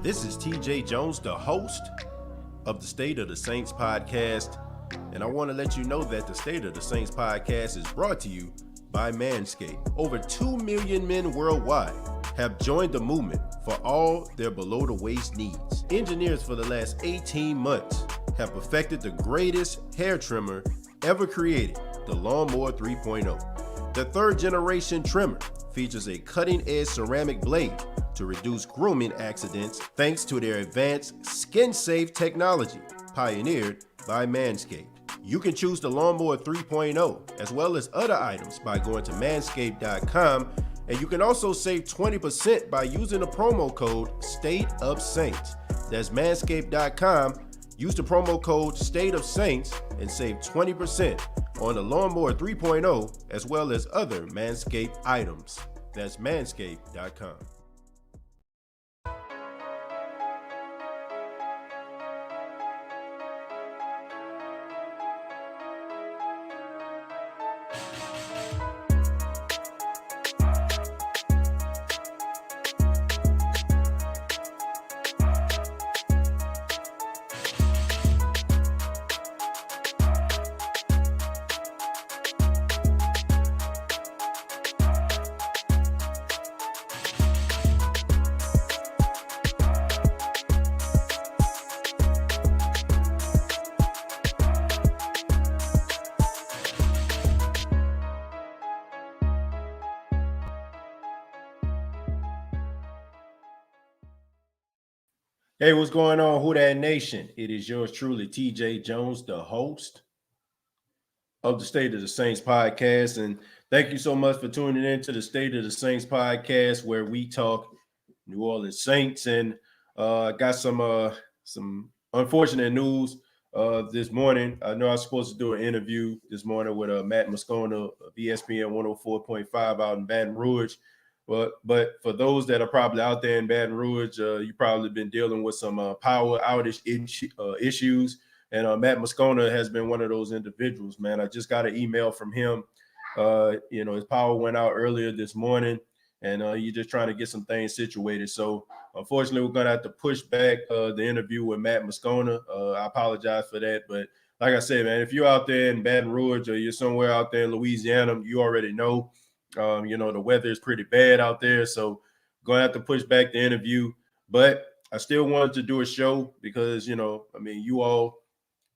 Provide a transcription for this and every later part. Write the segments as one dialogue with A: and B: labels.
A: This is TJ Jones, the host of the State of the Saints podcast, and I want to let you know that the State of the Saints podcast is brought to you by Manscaped. Over 2 million men worldwide have joined the movement for all their below-the-waist needs. Engineers for the last 18 months have perfected the greatest hair trimmer ever created, the Lawnmower 3.0. The third-generation trimmer features a cutting-edge ceramic blade to reduce grooming accidents thanks to their advanced skin-safe technology pioneered by Manscaped. You can choose the Lawnmower 3.0 as well as other items by going to manscaped.com, and you can also save 20% by using the promo code StateOfSaints. That's manscaped.com. Use the promo code StateOfSaints and save 20% on the Lawnmower 3.0 as well as other Manscaped items. That's manscaped.com. Hey, what's going on, Who Dat Nation? It is yours truly, TJ Jones, the host of the State of the Saints podcast. And thank you so much for tuning in to the State of the Saints podcast, where we talk New Orleans Saints. And I got some unfortunate news this morning. I know I was supposed to do an interview this morning with Matt Moscona of ESPN 104.5 out in Baton Rouge. But for those that are probably out there in Baton Rouge, you've probably been dealing with some power outage issues. And Matt Moscona has been one of those individuals, man. I just got an email from him. His power went out earlier this morning, and you're just trying to get some things situated. So, unfortunately, we're going to have to push back the interview with Matt Moscona. I apologize for that. But like I said, man, if you're out there in Baton Rouge or you're somewhere out there in Louisiana, you already know. The weather is pretty bad out there, so going to have to push back the interview. But I still wanted to do a show because, you all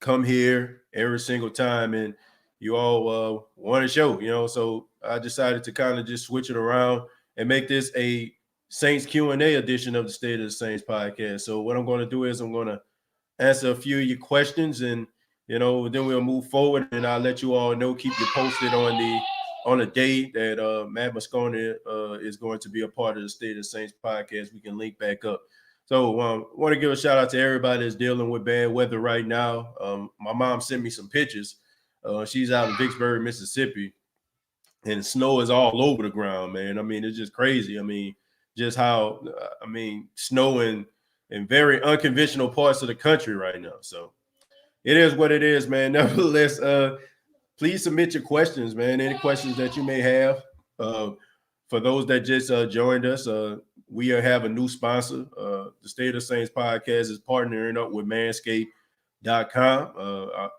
A: come here every single time and you all want a show, so I decided to kind of just switch it around and make this a Saints Q&A edition of the State of the Saints podcast. So what I'm going to do is I'm going to answer a few of your questions, and, then we'll move forward, and I'll let you all know, keep you posted on the day that Matt Moscona is going to be a part of the State of the Saints podcast. We can link back up. So I want to give a shout out to everybody that's dealing with bad weather right now. My mom sent me some pictures. She's out in Vicksburg, Mississippi, and snow is all over the ground, man. I mean, it's just crazy. I mean, just how, snow in very unconventional parts of the country right now. So it is what it is, man. Nevertheless, please submit your questions, man. Any questions that you may have. For those that just joined us, we have a new sponsor. The State of the Saints podcast is partnering up with Manscaped.com.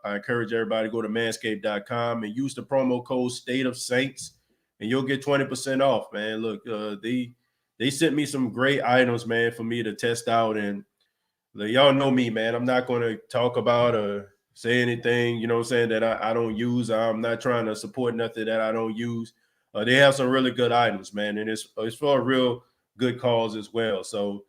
A: I encourage everybody to go to Manscaped.com and use the promo code State of Saints, and you'll get 20% off, man. Look, they sent me some great items, man, for me to test out. And y'all know me, man. I'm not going to talk about or say anything, that I don't use. I'm not trying to support nothing that I don't use. They have some really good items, man, and it's for a real good cause as well. So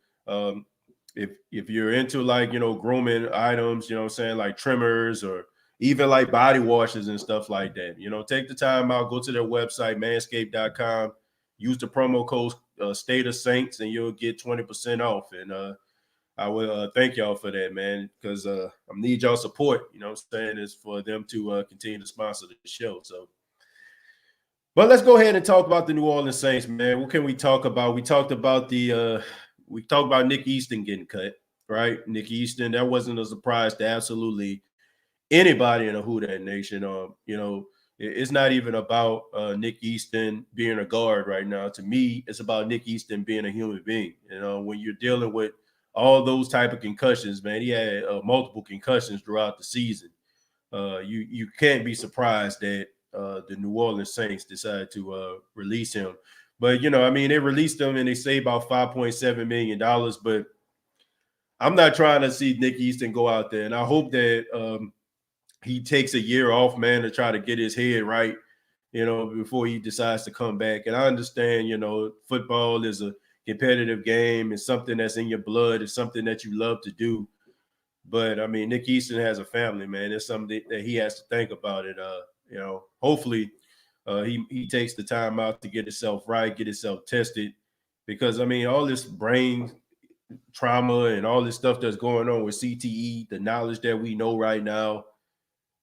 A: if you're into grooming items, like trimmers or even like body washes and stuff like that, take the time out, go to their website, manscaped.com, use the promo code State of Saints, and you'll get 20% off. And I will thank y'all for that, man, because I need y'all support, is for them to continue to sponsor the show. So, but let's go ahead and talk about the New Orleans Saints, man. What can we talk about? We talked about Nick Easton getting cut, right? Nick Easton, that wasn't a surprise to absolutely anybody in the Who Dat Nation. It's not even about Nick Easton being a guard right now. To me, it's about Nick Easton being a human being. When you're dealing with all those type of concussions, man. He had multiple concussions throughout the season. You can't be surprised that the New Orleans Saints decided to release him. But, I mean, they released him and they saved about $5.7 million. But I'm not trying to see Nick Easton go out there. And I hope that he takes a year off, man, to try to get his head right, before he decides to come back. And I understand, football is a competitive game. It's something that's in your blood. It's something that you love to do. But I mean, Nick Easton has a family, man. It's something that he has to think about it. Hopefully he takes the time out to get himself right, get himself tested. Because I mean, all this brain trauma and all this stuff that's going on with CTE, the knowledge that we know right now,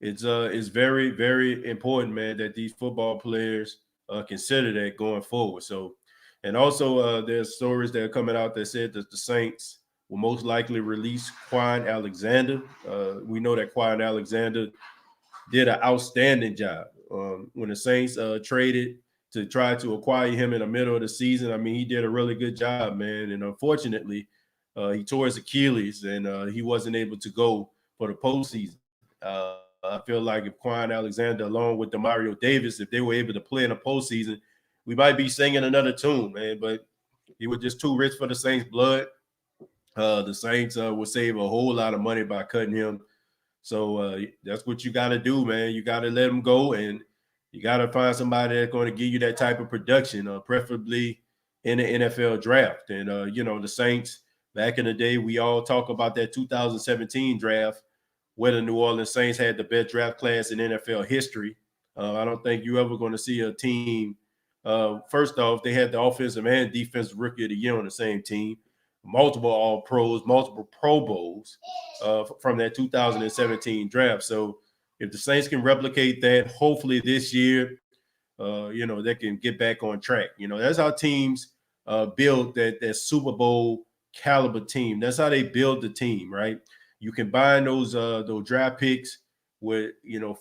A: it's very, very important, man, that these football players consider that going forward. So, and also there's stories that are coming out that said that the Saints will most likely release Quan Alexander. We know that Quan Alexander did an outstanding job when the Saints traded to try to acquire him in the middle of the season. I mean, he did a really good job, man. And unfortunately, he tore his Achilles and he wasn't able to go for the postseason. I feel like if Quan Alexander, along with Demario Davis, if they were able to play in the postseason, we might be singing another tune, man. But he was just too rich for the Saints' blood. The Saints will save a whole lot of money by cutting him. So that's what you got to do, man. You got to let him go, and you got to find somebody that's going to give you that type of production, preferably in the NFL draft. And, the Saints, back in the day, we all talk about that 2017 draft where the New Orleans Saints had the best draft class in NFL history. I don't think you're ever going to see a team. First off, they had the offensive and defensive rookie of the year on the same team, multiple All-Pros, multiple Pro Bowls from that 2017 draft. So if the Saints can replicate that, hopefully this year, they can get back on track. That's how teams build that Super Bowl caliber team. That's how they build the team, right? You combine those draft picks with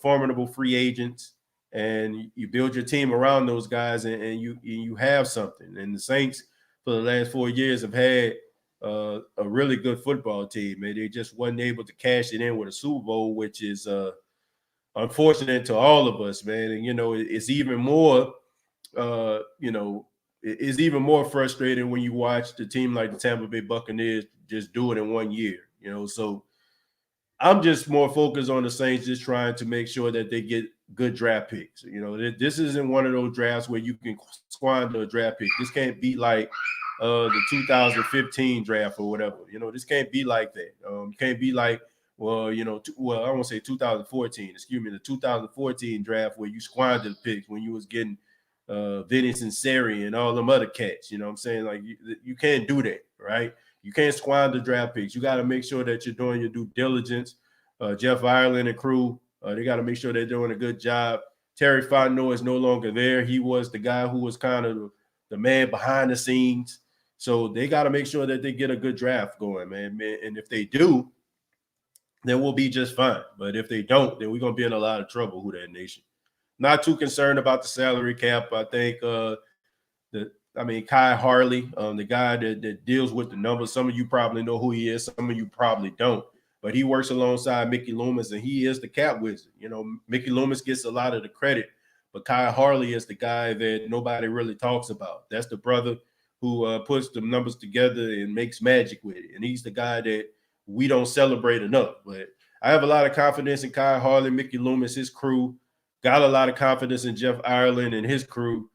A: formidable free agents, and you build your team around those guys, and you have something. And the Saints for the last 4 years have had a really good football team, and they just wasn't able to cash it in with a Super Bowl, which is unfortunate to all of us, man. And it's even more, it's even more frustrating when you watch the team like the Tampa Bay Buccaneers just do it in 1 year. So I'm just more focused on the Saints just trying to make sure that they get good draft picks. This isn't one of those drafts where you can squander a draft pick. This can't be like the 2015 draft or whatever. This can't be like that. Can't be like, I won't say 2014. Excuse me, the 2014 draft where you squandered picks when you was getting Vinny Cincinnati and all them other cats. You know what I'm saying? Like you can't do that, right? You can't squander draft picks. You got to make sure that you're doing your due diligence. Jeff Ireland and crew, they got to make sure they're doing a good job. Terry Fontenot is no longer there. He was the guy who was kind of the man behind the scenes. So they got to make sure that they get a good draft going, man. And if they do, then we'll be just fine. But if they don't, then we're going to be in a lot of trouble, Who Dat Nation. Not too concerned about the salary cap. I think Kai Harley, the guy that deals with the numbers. Some of you probably know who he is. Some of you probably don't. But he works alongside Mickey Loomis, and he is the cap wizard. Mickey Loomis gets a lot of the credit, but Kai Harley is the guy that nobody really talks about. That's the brother who puts the numbers together and makes magic with it. And he's the guy that we don't celebrate enough. But I have a lot of confidence in Kai Harley, Mickey Loomis, his crew. Got a lot of confidence in Jeff Ireland and his crew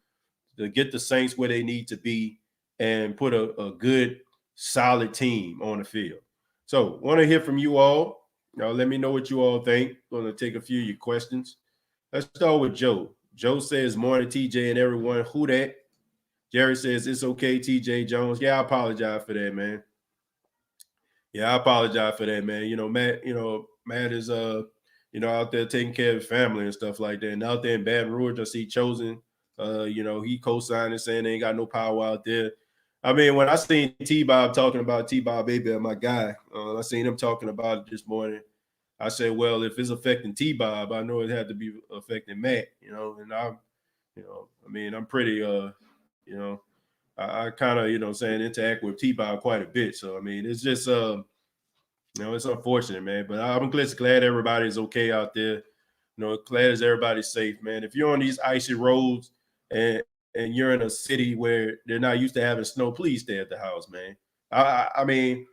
A: to get the Saints where they need to be and put a good, solid team on the field. So want to hear from you all. Now, let me know what you all think. Going to take a few of your questions. Let's start with Joe. Joe says, morning, TJ and everyone. Who that? Jerry says, it's okay, TJ Jones. Yeah, I apologize for that, man. Yeah, I apologize for that, man. Matt is, out there taking care of his family and stuff like that. And out there in Baton Rouge, I see Chosen. He co-signed saying they ain't got no power out there. I mean, when I seen T-Bob talking about T-Bob Baby, my guy, I seen him talking about it this morning. I said, well, if it's affecting T-Bob, I know it had to be affecting Matt, and I'm pretty, I kind of, interact with T-Bow quite a bit. So, I mean, it's just, it's unfortunate, man. But I'm just glad everybody's okay out there. Glad as everybody's safe, man. If you're on these icy roads and you're in a city where they're not used to having snow, please stay at the house, man. I mean,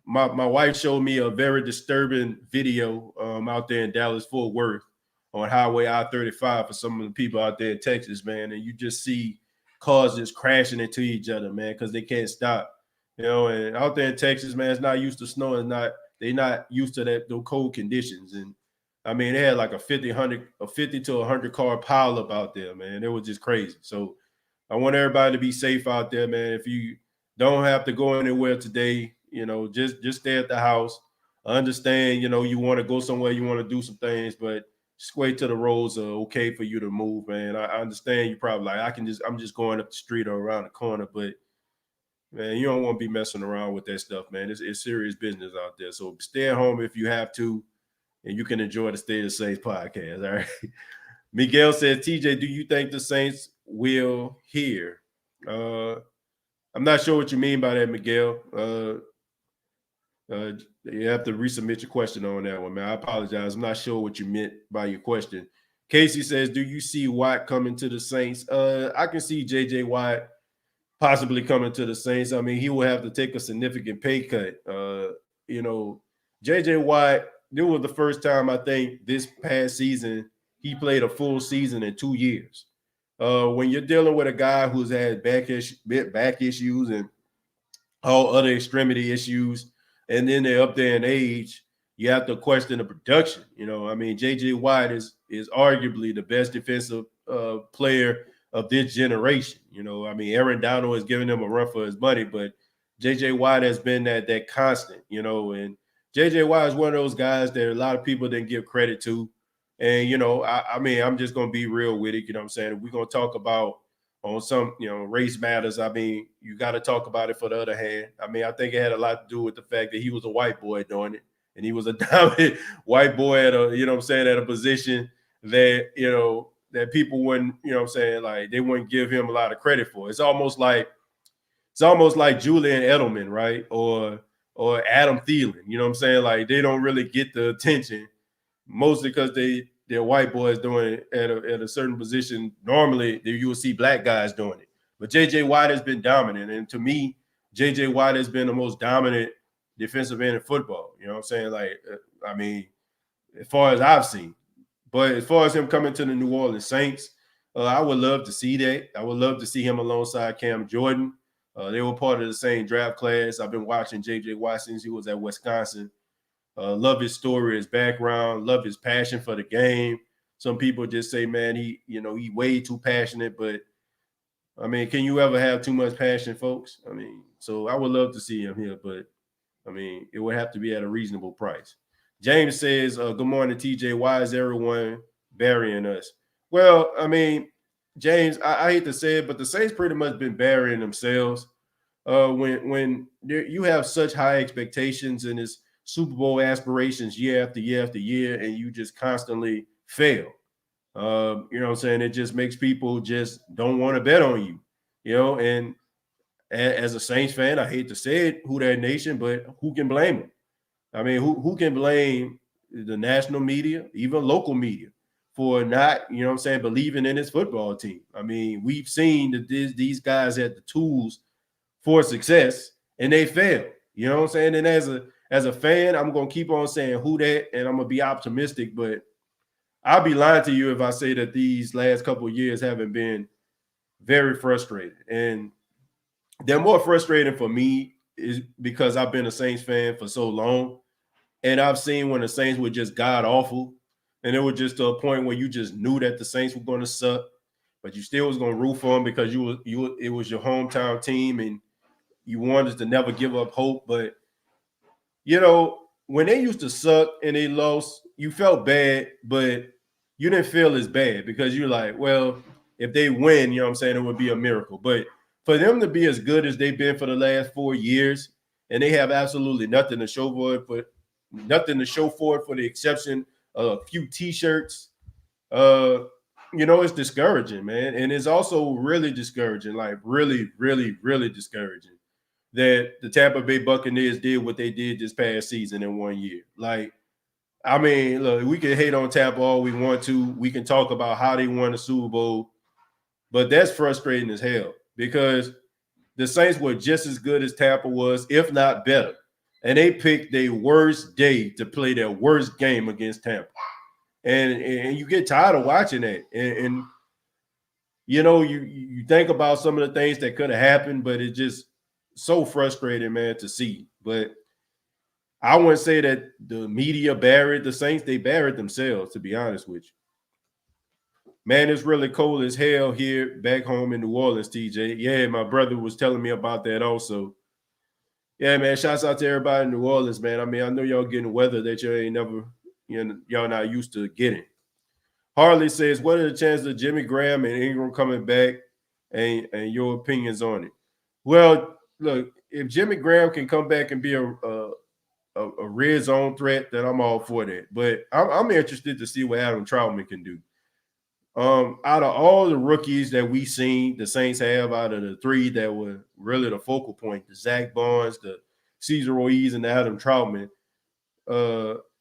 A: my wife showed me a very disturbing video out there in Dallas Fort Worth on Highway I-35 for some of the people out there in Texas, man. And you just see cars just crashing into each other, man, because they can't stop. And out there in Texas, man, it's not used to snow. They're not used to those cold conditions. And I mean, they had like a 50 to 100 car pileup out there, man. It was just crazy. So I want everybody to be safe out there, man. If you don't have to go anywhere today, just stay at the house. I understand, you want to go somewhere, you want to do some things, but just wait till the roads are okay for you to move, man. I understand you probably like, I'm just going up the street or around the corner, but man, you don't want to be messing around with that stuff, man. It's serious business out there. So stay at home if you have to, and you can enjoy the State of the Saints podcast. All right. Miguel says, TJ, do you think the Saints will hear? I'm not sure what you mean by that, Miguel. You have to resubmit your question on that one, man. I apologize. I'm not sure what you meant by your question. Casey says, do you see Watt coming to the Saints? I can see J.J. Watt possibly coming to the Saints. I mean, he will have to take a significant pay cut. J.J. Watt, this was the first time I think this past season he played a full season in 2 years. When you're dealing with a guy who's had back issues and all other extremity issues, and then they're up there in age, you have to question the production. I mean, J.J. Watt is arguably the best defensive player of this generation. I mean, Aaron Donald has given him a run for his money, but J.J. Watt has been that constant, and J.J. Watt is one of those guys that a lot of people didn't give credit to. And, I mean, I'm just going to be real with it. You know what I'm saying? If we're going to talk about on some, race matters, I mean, you got to talk about it for the other hand. I mean, I think it had a lot to do with the fact that he was a white boy doing it. And he was a dominant white boy at a position that, that people wouldn't, like they wouldn't give him a lot of credit for. It's almost like Julian Edelman, right? Or Adam Thielen, you know what I'm saying? Like they don't really get the attention, mostly because they're white boys doing it at a certain position. Normally, you will see black guys doing it. But J.J. Watt has been dominant. And to me, J.J. Watt has been the most dominant defensive end in football. You know what I'm saying? Like, I mean, as far as I've seen. But as far as him coming to the New Orleans Saints, I would love to see that. I would love to see him alongside Cam Jordan. They were part of the same draft class. I've been watching J.J. Watt since he was at Wisconsin. Love his story, his background, love his passion for the game. Some people just say, man, he way too passionate. But, I mean, can you ever have too much passion, folks? I mean, so I would love to see him here. But, I mean, it would have to be at a reasonable price. James says, good morning, TJ. Why is everyone burying us? Well, I mean, James, I hate to say it, but the Saints pretty much been burying themselves. When you have such high expectations and it's Super Bowl aspirations year after year after year, and you just constantly fail. You know what I'm saying? It just makes people just don't want to bet on you, and as a Saints fan, I hate to say it, Who Dat Nation, but who can blame them? I mean, who can blame the national media, even local media, for not, believing in his football team? I mean, we've seen that these guys had the tools for success and they failed. You know what I'm saying? And as a fan, I'm going to keep on saying who that, and I'm going to be optimistic, but I'll be lying to you if I say that these last couple of years haven't been very frustrating. And they're more frustrating for me is because I've been a Saints fan for so long, and I've seen when the Saints were just god awful, and it was just to a point where you just knew that the Saints were going to suck, but you still was going to root for them because it was your hometown team, and you wanted to never give up hope. But when they used to suck and they lost, you felt bad, but you didn't feel as bad because you're like, well, if they win, it would be a miracle. But for them to be as good as they've been for the last 4 years, and they have absolutely nothing to show for it, for the exception of a few T-shirts, it's discouraging, man. And it's also really discouraging, like really, really, really discouraging that the Tampa Bay Buccaneers did what they did this past season in 1 year. Like, I mean, look, we can hate on Tampa all we want to. We can talk about how they won the Super Bowl, but that's frustrating as hell because the Saints were just as good as Tampa was, if not better. And they picked their worst day to play their worst game against Tampa. And you get tired of watching that. And you think about some of the things that could have happened, but it's just so frustrating, man, to see. But I wouldn't say that the media buried the Saints. They buried themselves, to be honest with you. Man, it's really cold as hell here back home in New Orleans, TJ. Yeah, my brother was telling me about that also. Yeah, man, shouts out to everybody in New Orleans, man. I mean, I know y'all getting weather that you ain't never, y'all not used to getting. Harley says, what are the chances of Jimmy Graham and Ingram coming back and your opinions on it? Well, look, if Jimmy Graham can come back and be a red zone threat, then I'm all for that. But I'm interested to see what Adam Troutman can do. Out of all the rookies that we seen the Saints have, out of the three that were really the focal point, the Zach Barnes, the Cesar Ruiz, and the Adam Troutman,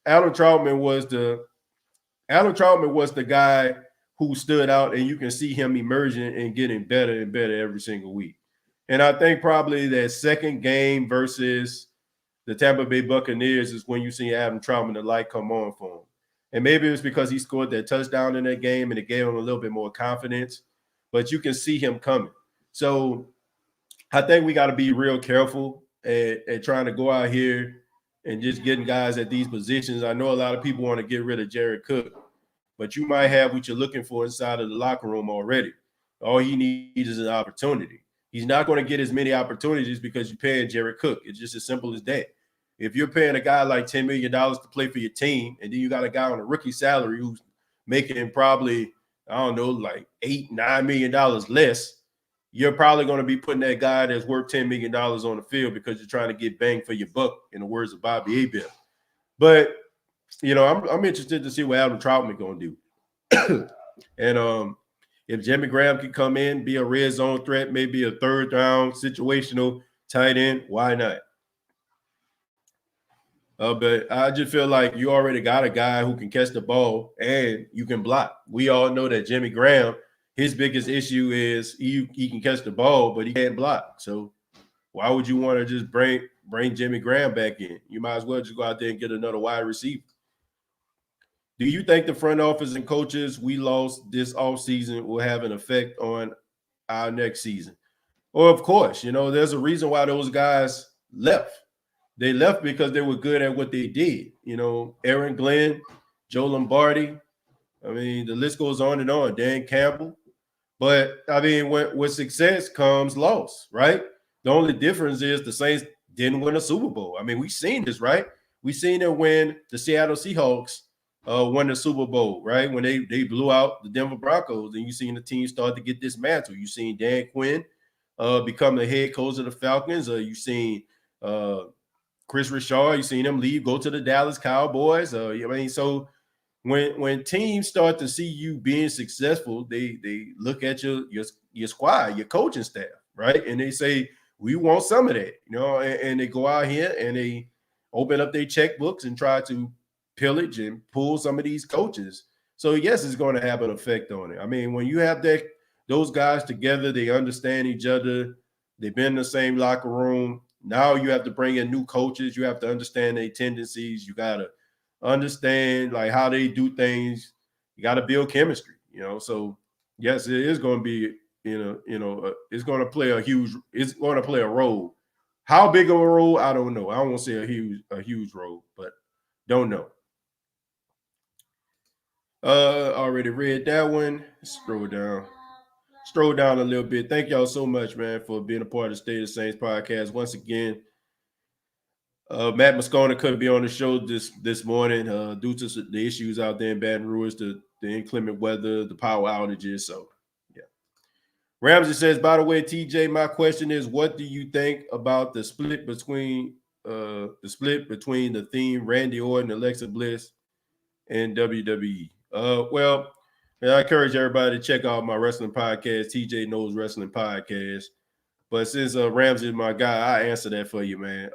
A: Adam Troutman was the guy who stood out, and you can see him emerging and getting better and better every single week. And I think probably that second game versus the Tampa Bay Buccaneers is when you see Adam Troutman, the light come on for him. And maybe it was because he scored that touchdown in that game and it gave him a little bit more confidence, but you can see him coming. So I think we got to be real careful at trying to go out here and just getting guys at these positions. I know a lot of people want to get rid of Jared Cook, but you might have what you're looking for inside of the locker room already. All he needs is an opportunity. He's not going to get as many opportunities because you're paying Jared Cook. It's just as simple as that. If you're paying a guy like $10 million to play for your team, and then you got a guy on a rookie salary who's making probably, I don't know, like $8-9 million less, you're probably going to be putting that guy that's worth $10 million on the field because you're trying to get bang for your buck, in the words of Bobby Abel. But, I'm interested to see what Adam Troutman going to do. And if Jimmy Graham can come in, be a red zone threat, maybe a third down situational tight end, why not? But I just feel like you already got a guy who can catch the ball and you can block. We all know that Jimmy Graham, his biggest issue is he can catch the ball, but he can't block. So why would you want to just bring Jimmy Graham back in? You might as well just go out there and get another wide receiver. Do you think the front office and coaches we lost this offseason will have an effect on our next season? Well, of course, there's a reason why those guys left. They left because they were good at what they did. Aaron Glenn, Joe Lombardi. I mean, the list goes on and on. Dan Campbell. But, I mean, with success comes loss, right? The only difference is the Saints didn't win a Super Bowl. I mean, we've seen this, right? We've seen it when the Seattle Seahawks won the Super Bowl, right? When they blew out the Denver Broncos, and you seen the team start to get dismantled. You seen Dan Quinn become the head coach of the Falcons. You seen Chris Richard, you seen him leave, go to the Dallas Cowboys. So when teams start to see you being successful, they look at your squad, your coaching staff, right? And they say, we want some of that, and they go out here and they open up their checkbooks and try to pillage and pull some of these coaches. So yes, it's going to have an effect on it. I mean, when you have those guys together, they understand each other. They've been in the same locker room. Now you have to bring in new coaches. You have to understand their tendencies. You got to understand like how they do things. You got to build chemistry, So yes, it is going to be, it's going to play a role. How big of a role? I don't know. I don't want to say a huge role, but don't know. Already read that one. Scroll down a little bit. Thank y'all so much, man, for being a part of the State of the Saints podcast. Once again, Matt Moscona couldn't be on the show this morning due to the issues out there in Baton Rouge, the inclement weather, the power outages. So, yeah. Ramsey says, by the way, TJ, my question is, what do you think about the split between the Theme, Randy Orton, Alexa Bliss, and WWE? Well, Yeah, I encourage everybody to check out my wrestling podcast, TJ Knows Wrestling Podcast. But since Ramsey is my guy, I answer that for you, man.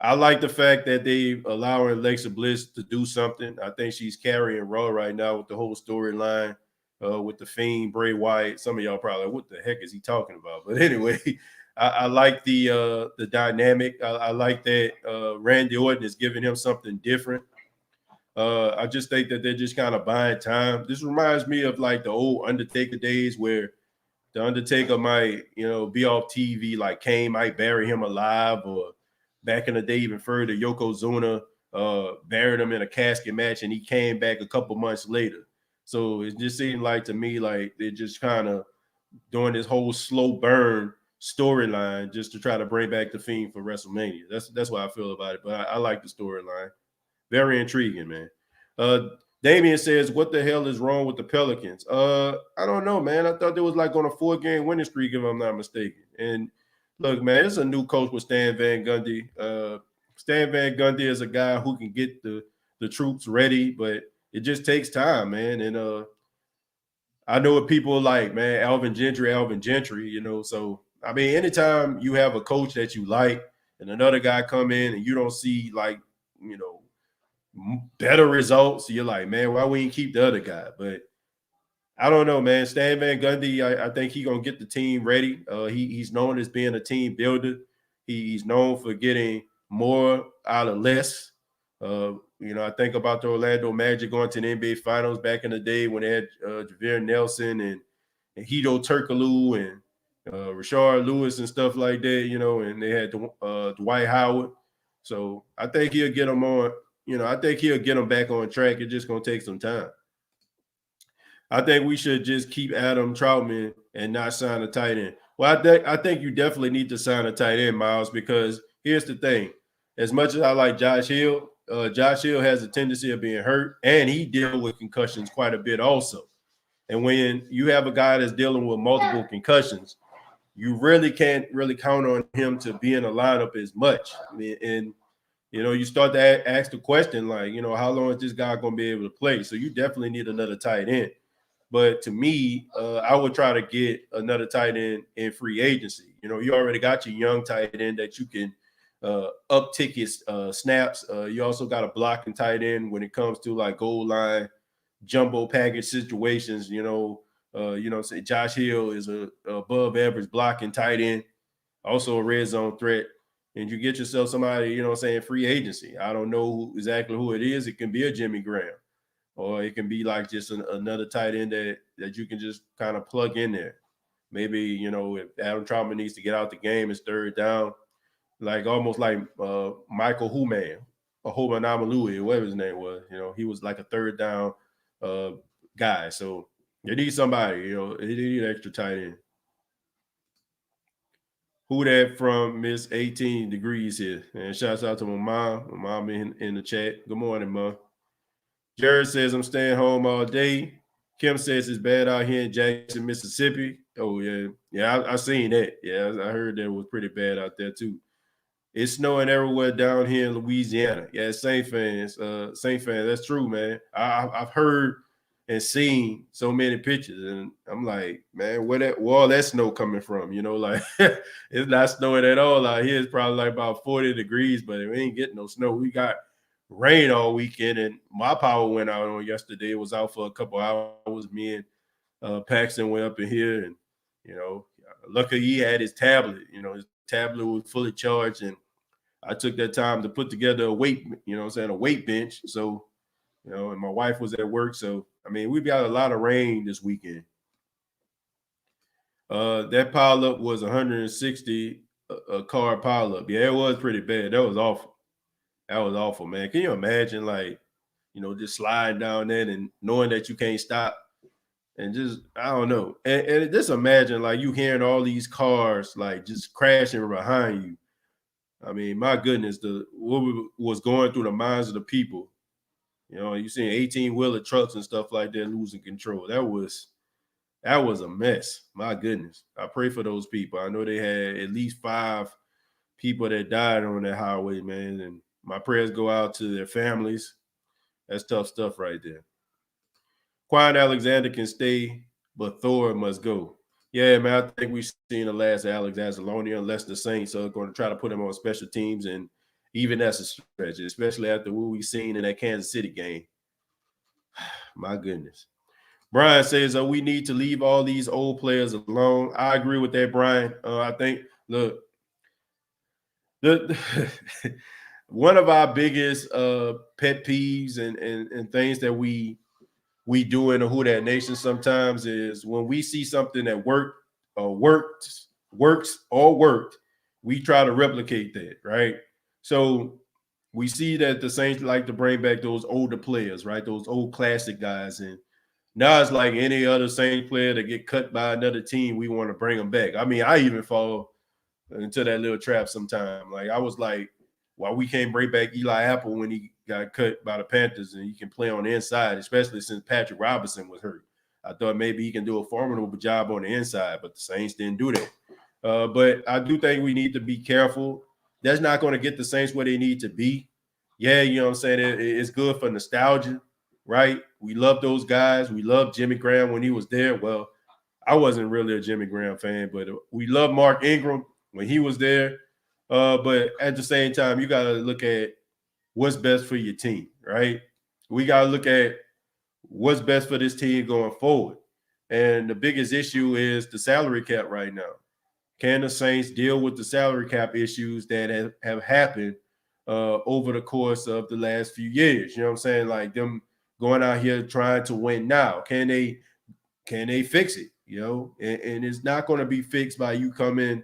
A: I like the fact that they allowing Alexa Bliss to do something. I think she's carrying Raw right now with the whole storyline with the Fiend, Bray Wyatt. Some of y'all probably like, what the heck is he talking about? But anyway, I like the dynamic. I like that Randy Orton is giving him something different. I just think that they're just kind of buying time. This reminds me of like the old Undertaker days where the Undertaker might, be off TV, like Kane might bury him alive, or back in the day, even further, Yokozuna buried him in a casket match, and he came back a couple months later. So it just seemed like to me like they're just kind of doing this whole slow burn storyline just to try to bring back the Fiend for WrestleMania. That's what I feel about it. But I like the storyline. Very intriguing, man. Uh, Damien says, "What the hell is wrong with the Pelicans?" I don't know, man. I thought they was like on a 4-game winning streak, if I'm not mistaken. And look, man, it's a new coach with Stan Van Gundy. Stan Van Gundy is a guy who can get the troops ready, but it just takes time, man. And I know what people like, man. Alvin Gentry. So I mean, anytime you have a coach that you like, and another guy come in and you don't see like, better results, you're like, man, why we ain't keep the other guy? But I don't know, man. Stan Van Gundy, I think he's gonna get the team ready. He's known as being a team builder. He's known for getting more out of less. I think about the Orlando Magic going to the NBA Finals back in the day when they had Javier Nelson and Hito Turkoglu and Rashard Lewis and stuff like that. And they had Dwight Howard. So I think he'll get them on. I think he'll get them back on track. It's just gonna take some time. I think we should just keep Adam Troutman and not sign a tight end. Well, I think you definitely need to sign a tight end, Miles, because here's the thing. As much as I like Josh Hill has a tendency of being hurt, and he deals with concussions quite a bit also. And when you have a guy that's dealing with multiple concussions, you really can't really count on him to be in a lineup as much. I mean, and you start to ask the question, like, how long is this guy going to be able to play? So you definitely need another tight end. But to me, I would try to get another tight end in free agency. You already got your young tight end that you can uptick his snaps. You also got a blocking tight end when it comes to like goal line, jumbo package situations. Say Josh Hill is a above average blocking tight end, also a red zone threat. And you get yourself somebody, free agency. I don't know exactly who it is. It can be a Jimmy Graham, or it can be like just another tight end that you can just kind of plug in there. Maybe, if Adam Troutman needs to get out the game, it's third down, like almost like Michael Human or Hoban Amalui, whatever his name was. He was like a third down guy. So you need somebody, you need an extra tight end. Who that from Miss 18 Degrees here? And shouts out to my mom. My mom in the chat. Good morning, Mom. Jared says, I'm staying home all day. Kim says it's bad out here in Jackson, Mississippi. Oh, yeah. Yeah, I seen that. Yeah, I heard that it was pretty bad out there, too. It's snowing everywhere down here in Louisiana. Yeah, Saint fans. That's true, man. I've heard and seen so many pictures, and I'm like, man, where all that snow coming from? Like it's not snowing at all out here. It's probably like about 40 degrees, but we ain't getting no snow. We got rain all weekend, and my power went out on yesterday. It was out for a couple hours. Me and Paxton went up in here, and luckily he had his tablet. His tablet was fully charged, and I took that time to put together a weight, a weight bench. So, and my wife was at work. So, I mean, we've got a lot of rain this weekend. That pileup was 160 a car pileup. Yeah, it was pretty bad. That was awful. That was awful, man. Can you imagine, like, just sliding down there and knowing that you can't stop and just, I don't know. And just imagine, like, you hearing all these cars, like, just crashing behind you. I mean, my goodness, what was going through the minds of the people. You seeing 18-wheeler trucks and stuff like that losing control. That was a mess. My goodness. I pray for those people. I know they had at least 5 people that died on that highway, man. And my prayers go out to their families. That's tough stuff right there. Quan Alexander can stay, but Thor must go. Yeah, man, I think we've seen the last of Alex Anzalone, unless the Saints are going to try to put him on special teams, and even that's a stretch, especially after what we've seen in that Kansas City game. My goodness. Brian says we need to leave all these old players alone. I agree with that, Brian. I think, look, the one of our biggest pet peeves and things that we do in the Who Dat Nation sometimes is when we see something that works, we try to replicate that, right? So we see that the Saints like to bring back those older players, right? Those old classic guys. And now it's like any other Saints player that get cut by another team, we want to bring them back. I mean, I even fall into that little trap sometime. Like I was like, why we can't bring back Eli Apple when he got cut by the Panthers and he can play on the inside, especially since Patrick Robinson was hurt. I thought maybe he can do a formidable job on the inside, but the Saints didn't do that. But I do think we need to be careful. That's not going to get the Saints where they need to be. Yeah, you know what I'm saying? It's good for nostalgia, right? We love those guys. We love Jimmy Graham when he was there. Well, I wasn't really a Jimmy Graham fan, but we love Mark Ingram when he was there. But at the same time, you got to look at what's best for your team, right? We got to look at what's best for this team going forward. And the biggest issue is the salary cap right now. Can the Saints deal with the salary cap issues that have happened over the course of the last few years? You know what I'm saying? Like them going out here trying to win now. Can they fix it? You know, and it's not going to be fixed by you going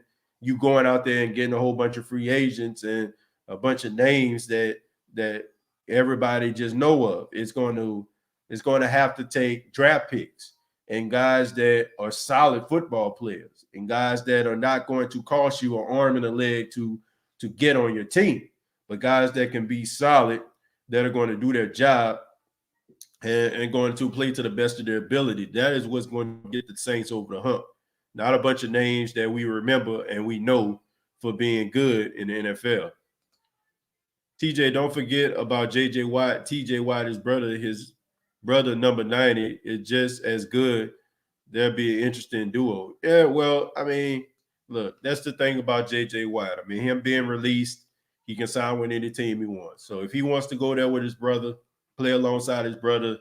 A: out there and getting a whole bunch of free agents and a bunch of names that everybody just know of. It's going to have to take draft picks and guys that are solid football players and guys that are not going to cost you an arm and a leg to get on your team, but guys that can be solid, that are going to do their job and going to play to the best of their ability. That is what's going to get the Saints over the hump. Not a bunch of names that we remember and we know for being good in the NFL. TJ, don't forget about JJ Watt. TJ Watt, his brother number 90 is just as good. That'd be an interesting duo. Yeah, well, I mean, look, that's the thing about JJ Watt. I mean, him being released, he can sign with any team he wants. So if he wants to go there with his brother, play alongside his brother,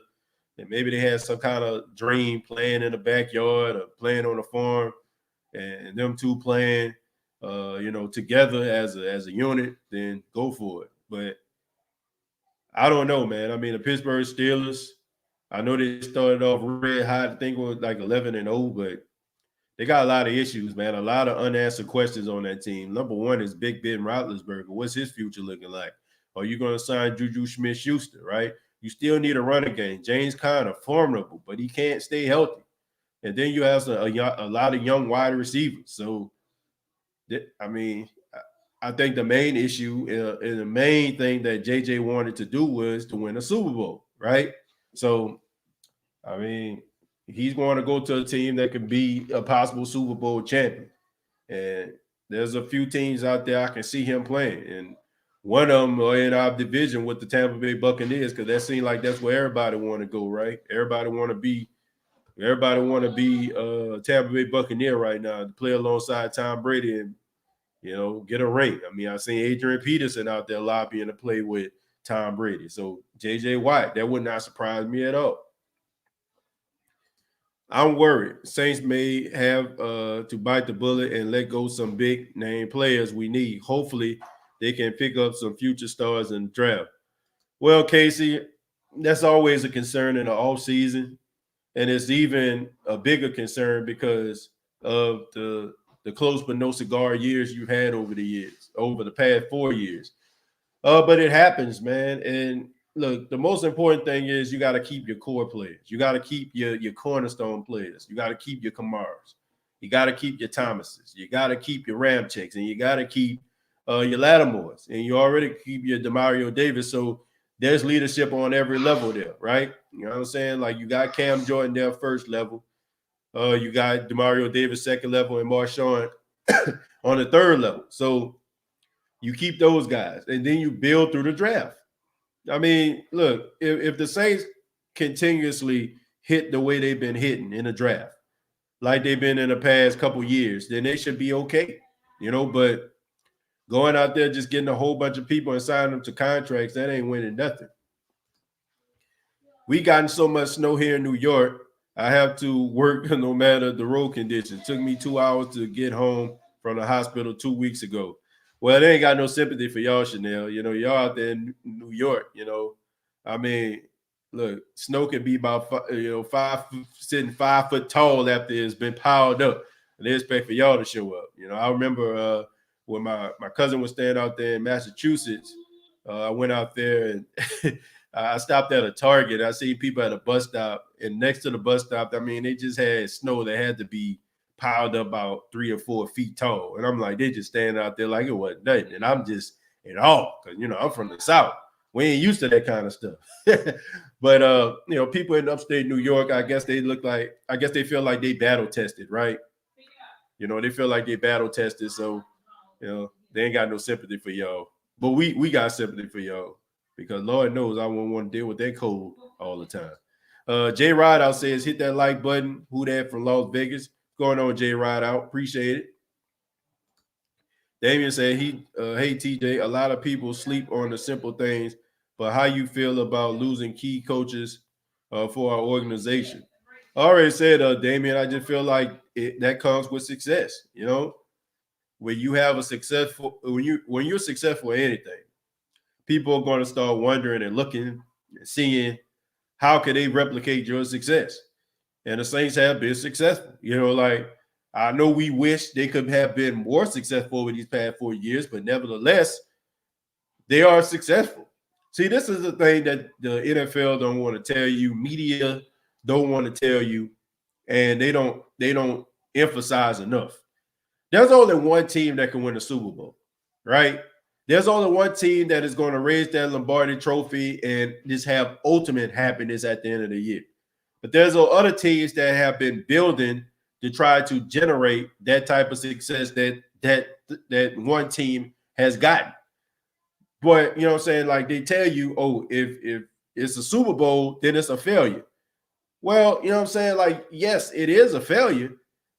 A: and maybe they had some kind of dream playing in the backyard or playing on the farm, and them two playing, together as a unit, then go for it. But I don't know, man. I mean, the Pittsburgh Steelers, I know they started off red hot. I think it was like 11-0, but they got a lot of issues, man. A lot of unanswered questions on that team. Number one is Big Ben Roethlisberger. What's his future looking like? Are you going to sign Juju Smith-Schuster, right? You still need a running game. James Conner, formidable, but he can't stay healthy. And then you have a lot of young wide receivers. So, I mean, I think the main issue and the main thing that JJ wanted to do was to win a Super Bowl, right? So, I mean, he's going to go to a team that can be a possible Super Bowl champion. And there's a few teams out there I can see him playing. And one of them are in our division with the Tampa Bay Buccaneers, because that seems like that's where everybody want to go, right? Everybody want to be Tampa Bay Buccaneer right now to play alongside Tom Brady and, get a ring. I mean, I seen Adrian Peterson out there lobbying to play with Tom Brady. So JJ Watt, that would not surprise me at all. I'm worried. Saints may have to bite the bullet and let go some big name players we need. Hopefully, they can pick up some future stars in the draft. Well, Casey, that's always a concern in the offseason. And it's even a bigger concern because of the close but no cigar years you've had over the past 4 years. But it happens, man. And look, the most important thing is you got to keep your core players. You got to keep your cornerstone players. You got to keep your Kamaras. You got to keep your Thomases. You got to keep your Ramcheks, and you got to keep your Lattimores, and you already keep your Demario Davis. So there's leadership on every level there, right? You know what I'm saying? Like you got Cam Jordan there first level. You got Demario Davis second level and Marshawn on the third level. So you keep those guys, and then you build through the draft. I mean, look, if the Saints continuously hit the way they've been hitting in the draft, like they've been in the past couple years, then they should be okay, but going out there just getting a whole bunch of people and signing them to contracts, that ain't winning nothing. We gotten so much snow here in New York, I have to work no matter the road conditions. It took me 2 hours to get home from the hospital 2 weeks ago. Well, they ain't got no sympathy for y'all, Chanel. Y'all out there in New York, I mean, look, snow can be about, sitting 5 foot tall after it's been piled up. And they expect for y'all to show up. I remember when my cousin was staying out there in Massachusetts, I went out there and I stopped at a Target. I see people at a bus stop, and next to the bus stop, I mean, they just had snow that had to be piled up about 3 or 4 feet tall. And I'm like, they just standing out there like it wasn't nothing. And I'm just in awe because, I'm from the South. We ain't used to that kind of stuff. But, people in upstate New York, I guess they feel like they battle tested, right? They feel like they battle tested. So, they ain't got no sympathy for y'all. But we got sympathy for y'all because Lord knows I wouldn't want to deal with that cold all the time. J Rod out says, hit that like button. Who that from Las Vegas? Going on, J Rod out. Appreciate it. Damian said, hey, TJ, a lot of people sleep on the simple things, but how you feel about losing key coaches for our organization? I already said, Damian, I just feel like that comes with success. When you have when you're successful in anything, people are going to start wondering and looking and seeing how can they replicate your success. And the Saints have been successful. I know we wish they could have been more successful over these past 4 years, but nevertheless, they are successful. See, this is the thing that the NFL don't want to tell you, media don't want to tell you, and they don't emphasize enough. There's only one team that can win a Super Bowl, right? There's only one team that is going to raise that Lombardi trophy and just have ultimate happiness at the end of the year. But there's other teams that have been building to try to generate that type of success that one team has gotten. But, you know what I'm saying? Like they tell you, oh, if it's a Super Bowl, then it's a failure. Well, you know what I'm saying? Like, yes, it is a failure,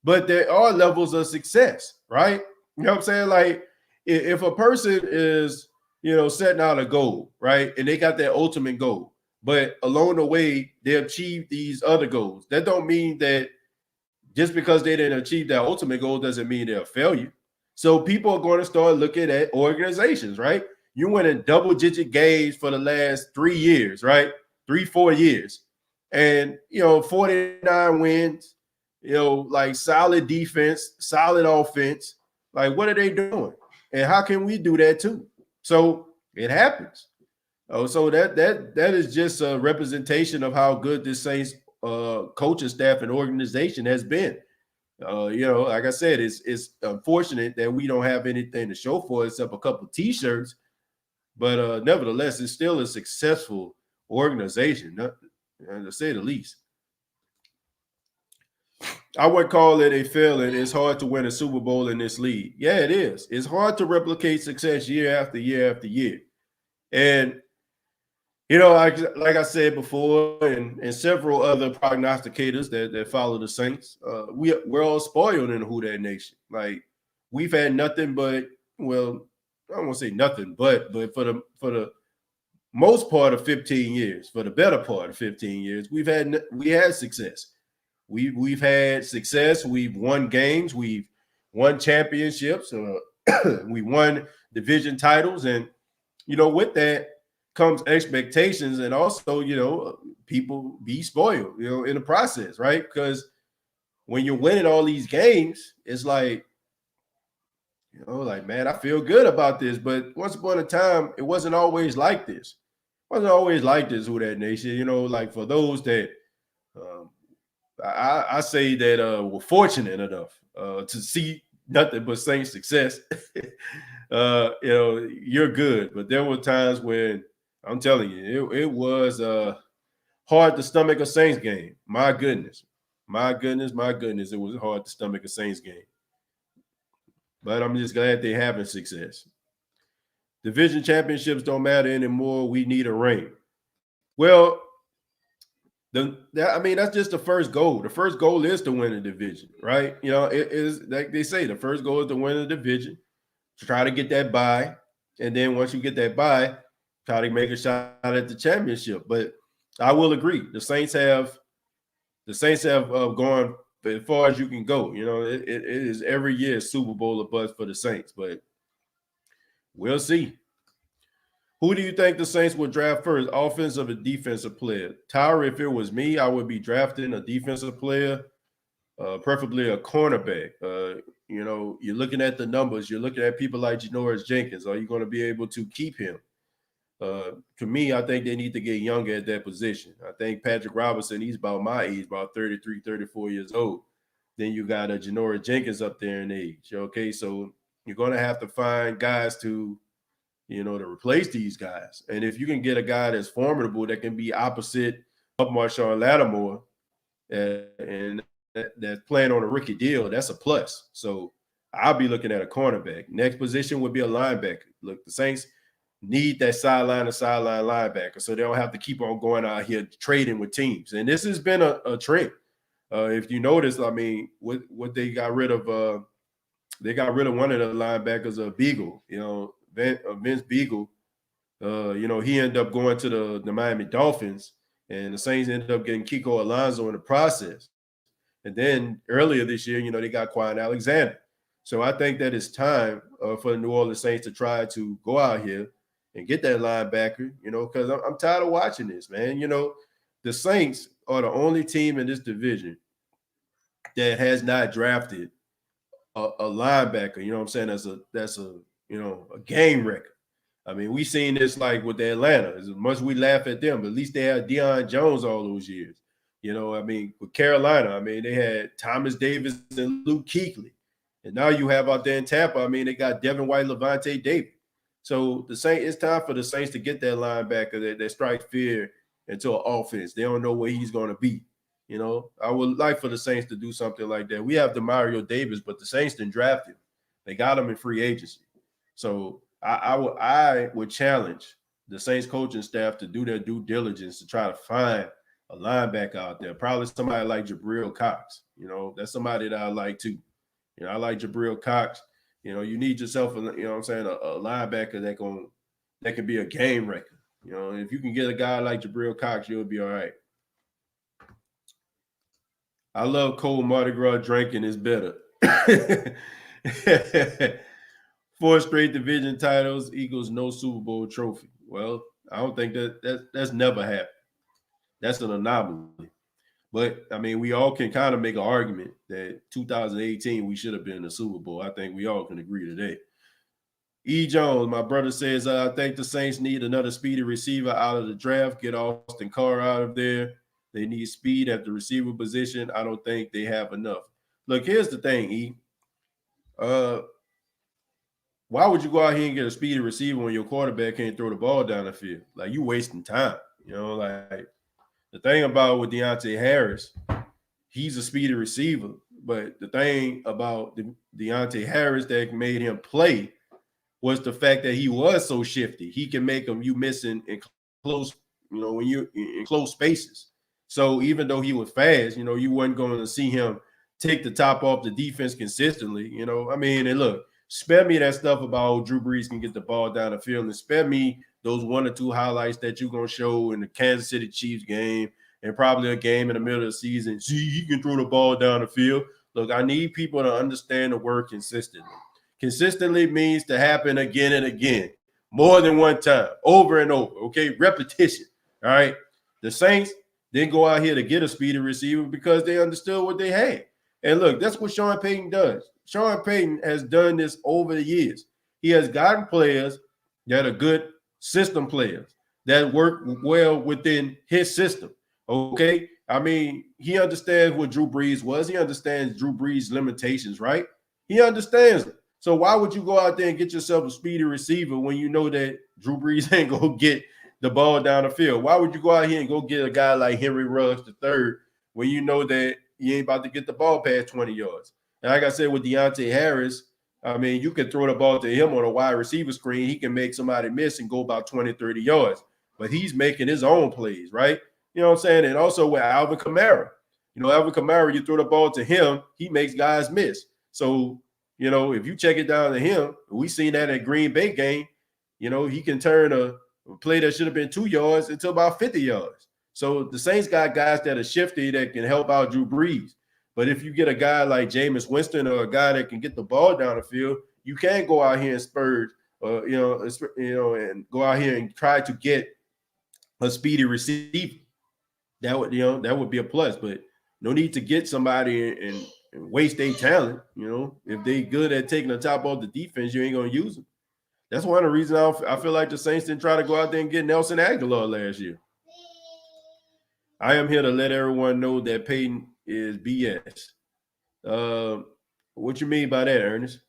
A: but there are levels of success, right? You know what I'm saying? Like if a person is, setting out a goal, right? And they got their ultimate goal, but along the way, they achieve these other goals. That don't mean that just because they didn't achieve that ultimate goal doesn't mean they're a failure. So people are going to start looking at organizations, right? You went in double-digit games for the last 3 years, right? 3-4 years. And, 49 wins, like solid defense, solid offense. Like, what are they doing? And how can we do that too? So it happens. Oh, so that is just a representation of how good this Saints coaching staff and organization has been. Like I said, it's unfortunate that we don't have anything to show for it except a couple of T-shirts, but nevertheless, it's still a successful organization, to say the least. I would call it a failing. It's hard to win a Super Bowl in this league. Yeah, it is. It's hard to replicate success year after year after year. And like I said before, and several other prognosticators that follow the Saints, we're all spoiled in the Who Dat Nation. Like we've had nothing but, well, I don't want to say nothing, but for the most part of 15 years, for the better part of 15 years, we had success. We've had success. We've won games. We've won championships. We won division titles, and with that comes expectations, and also, people be spoiled, in the process, right? Because when you're winning all these games, it's like, like, man, I feel good about this. But once upon a time, it wasn't always like this. It wasn't always like this, Who Dat Nation. Like for those that I say that were fortunate enough to see nothing but Saints success, you're good. But there were times when, I'm telling you, it was hard to stomach a Saints game. My goodness. It was hard to stomach a Saints game. But I'm just glad they're having success. Division championships don't matter anymore. We need a ring. Well, That's just the first goal. The first goal is to win a division, right? It is like they say, the first goal is to win a division, to try to get that bye, and then once you get that bye, try to make a shot at the championship. But I will agree, the Saints have gone as far as you can go. It is every year Super Bowl or bust for the Saints, but we'll see. Who do you think the Saints would draft first, offensive or defensive player? Tyra, if it was me, I would be drafting a defensive player, preferably a cornerback. You're looking at the numbers. You're looking at people like Janoris Jenkins. Are you going to be able to keep him? To me, I think they need to get younger at that position. I think Patrick Robinson, he's about my age, about 33, 34 years old. Then you got a Janoris Jenkins up there in age. Okay, so you're going to have to find guys to replace these guys. And if you can get a guy that's formidable, that can be opposite of Marshawn Lattimore, and that's playing on a rookie deal, that's a plus. So I'll be looking at a cornerback. Next position would be a linebacker. Look, the Saints need that sideline to sideline linebacker, so they don't have to keep on going out here trading with teams. And this has been a trend. If you notice, what they got rid of, one of the linebackers, Beagle. Vince Beagle. He ended up going to the Miami Dolphins, and the Saints ended up getting Kiko Alonso in the process. And then earlier this year, they got Kwon Alexander. So I think that it's time for the New Orleans Saints to try to go out here and get that linebacker, because I'm tired of watching this, man. The Saints are the only team in this division that has not drafted a linebacker. You know what I'm saying? That's a game record. We seen this like with the Atlanta. As much as we laugh at them, but at least they had Deion Jones all those years. With Carolina, they had Thomas Davis and Luke Kuechly. And now you have out there in Tampa, they got Devin White, Levante David. So it's time for the Saints to get that linebacker that strikes fear into an offense. They don't know where he's going to be. I would like for the Saints to do something like that. We have Demario Davis, but the Saints didn't draft him. They got him in free agency. So I would challenge the Saints coaching staff to do their due diligence to try to find a linebacker out there. Probably somebody like Jabril Cox. That's somebody that I like too. I like Jabril Cox. You need yourself a linebacker that can be a game wrecker. If you can get a guy like Jabril Cox, you'll be all right. I love cold Mardi Gras drinking is better. 4 straight division titles equals no Super Bowl trophy. Well, I don't think that's never happened. That's an anomaly. But, we all can kind of make an argument that 2018 we should have been in the Super Bowl. I think we all can agree to that. E. Jones, my brother says, I think the Saints need another speedy receiver out of the draft. Get Austin Carr out of there. They need speed at the receiver position. I don't think they have enough. Look, here's the thing, E. Why would you go out here and get a speedy receiver when your quarterback can't throw the ball down the field? Like, you wasting time. The thing about with Deontay Harris, he's a speedy receiver. But the thing about Deontay Harris that made him play was the fact that he was so shifty. He can make you missing in close, when you're in close spaces. So even though he was fast, you weren't going to see him take the top off the defense consistently. And look, spare me that stuff about Drew Brees can get the ball down the field, and spare me those 1 or 2 highlights that you're going to show in the Kansas City Chiefs game and probably a game in the middle of the season. See, he can throw the ball down the field. Look, I need people to understand the word consistently. Consistently means to happen again and again, more than one time, over and over, okay? Repetition, all right? The Saints didn't go out here to get a speedy receiver because they understood what they had. And look, that's what Sean Payton does. Sean Payton has done this over the years. He has gotten players that are good system players that work well within his system, okay? He understands what Drew Brees was. He understands Drew Brees' limitations, right? He understands them. So why would you go out there and get yourself a speedy receiver when you know that Drew Brees ain't going to get the ball down the field? Why would you go out here and go get a guy like Henry Ruggs III when you know that he ain't about to get the ball past 20 yards? And like I said, with Deontay Harris, you can throw the ball to him on a wide receiver screen. He can make somebody miss and go about 20, 30 yards. But he's making his own plays, right? You know what I'm saying? And also with Alvin Kamara. Alvin Kamara, you throw the ball to him, he makes guys miss. So, if you check it down to him, we seen that at Green Bay game, he can turn a play that should have been 2 yards into about 50 yards. So the Saints got guys that are shifty that can help out Drew Brees. But if you get a guy like Jameis Winston or a guy that can get the ball down the field, you can't go out here and spurge, and go out here and try to get a speedy receiver. That would be a plus. But no need to get somebody and waste their talent. If they good at taking the top off the defense, you ain't gonna use them. That's one of the reasons I feel like the Saints didn't try to go out there and get Nelson Aguilar last year. I am here to let everyone know that Payton is BS. What you mean by that, Ernest?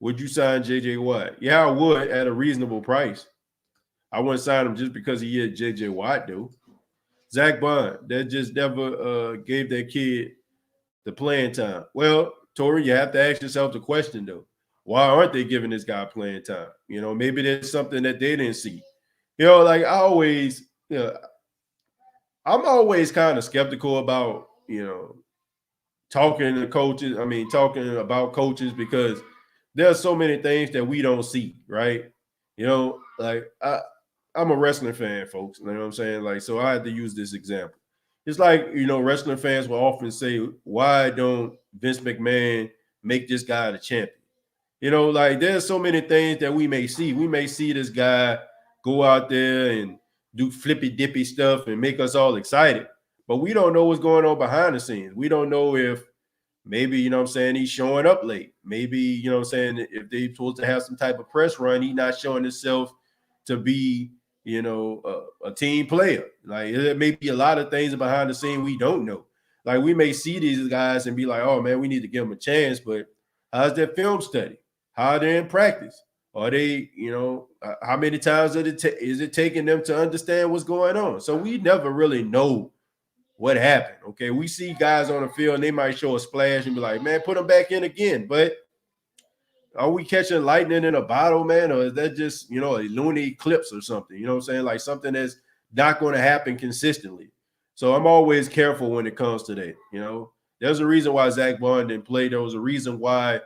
A: Would you sign J.J. Watt? Yeah, I would at a reasonable price. I wouldn't sign him just because he had J.J. Watt, though. Zach Bond, that just never gave that kid the playing time. Well, Tori, you have to ask yourself the question, though. Why aren't they giving this guy playing time? Maybe there's something that they didn't see. Like I'm always kind of skeptical about, talking about coaches because there are so many things that we don't see, right? I'm a wrestling fan, folks. You know what I'm saying? So I had to use this example. It's like, wrestling fans will often say, why don't Vince McMahon make this guy the champion? There's so many things that we may see. We may see this guy go out there and do flippy dippy stuff and make us all excited, but we don't know what's going on behind the scenes. We don't know if maybe, he's showing up late. Maybe, if they're supposed to have some type of press run, he's not showing himself to be, a team player. There may be a lot of things behind the scene we don't know. We may see these guys and be like, oh man, we need to give them a chance, but how's their film study? How are they in practice? Are they, how many times is it taking them to understand what's going on? So we never really know what happened. Okay, we see guys on the field and they might show a splash and be like, man, put them back in again. But are we catching lightning in a bottle, man? Or is that just, a lunar eclipse or something? You know what I'm saying? Like something that's not going to happen consistently. So I'm always careful when it comes to that. There's a reason why Zach Bond didn't play. There was a reason why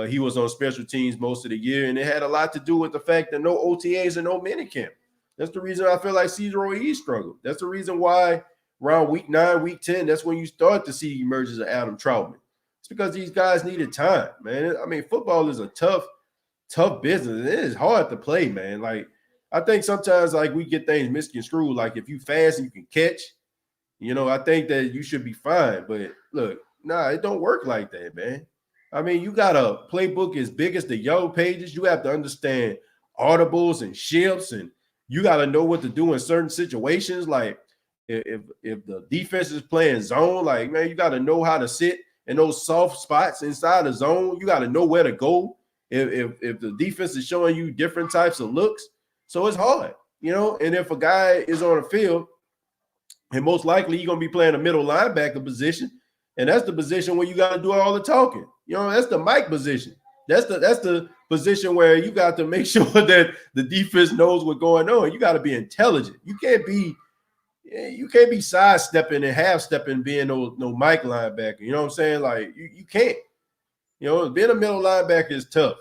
A: he was on special teams most of the year. And it had a lot to do with the fact that no OTAs and no minicamp. That's the reason I feel like Cesar E struggled. That's the reason why around week 9, week 10, that's when you start to see emergence of Adam Troutman. It's because these guys needed time, man. Football is a tough business. It is hard to play, man. I think sometimes we get things misconstrued. If you fast and you can catch, I think that you should be fine. But look, it don't work like that, man. You got a playbook as big as the yellow pages. You have to understand audibles and shifts, and you got to know what to do in certain situations. If the defense is playing zone, man, you got to know how to sit in those soft spots inside the zone. You got to know where to go if the defense is showing you different types of looks. So it's hard, and if a guy is on the field, and most likely you're going to be playing a middle linebacker position, and that's the position where you got to do all the talking. That's the mic position. That's the position where you got to make sure that the defense knows what's going on. You got to be intelligent. You can't be sidestepping and half-stepping being no mic linebacker. You know what I'm saying? You can't. Being a middle linebacker is tough.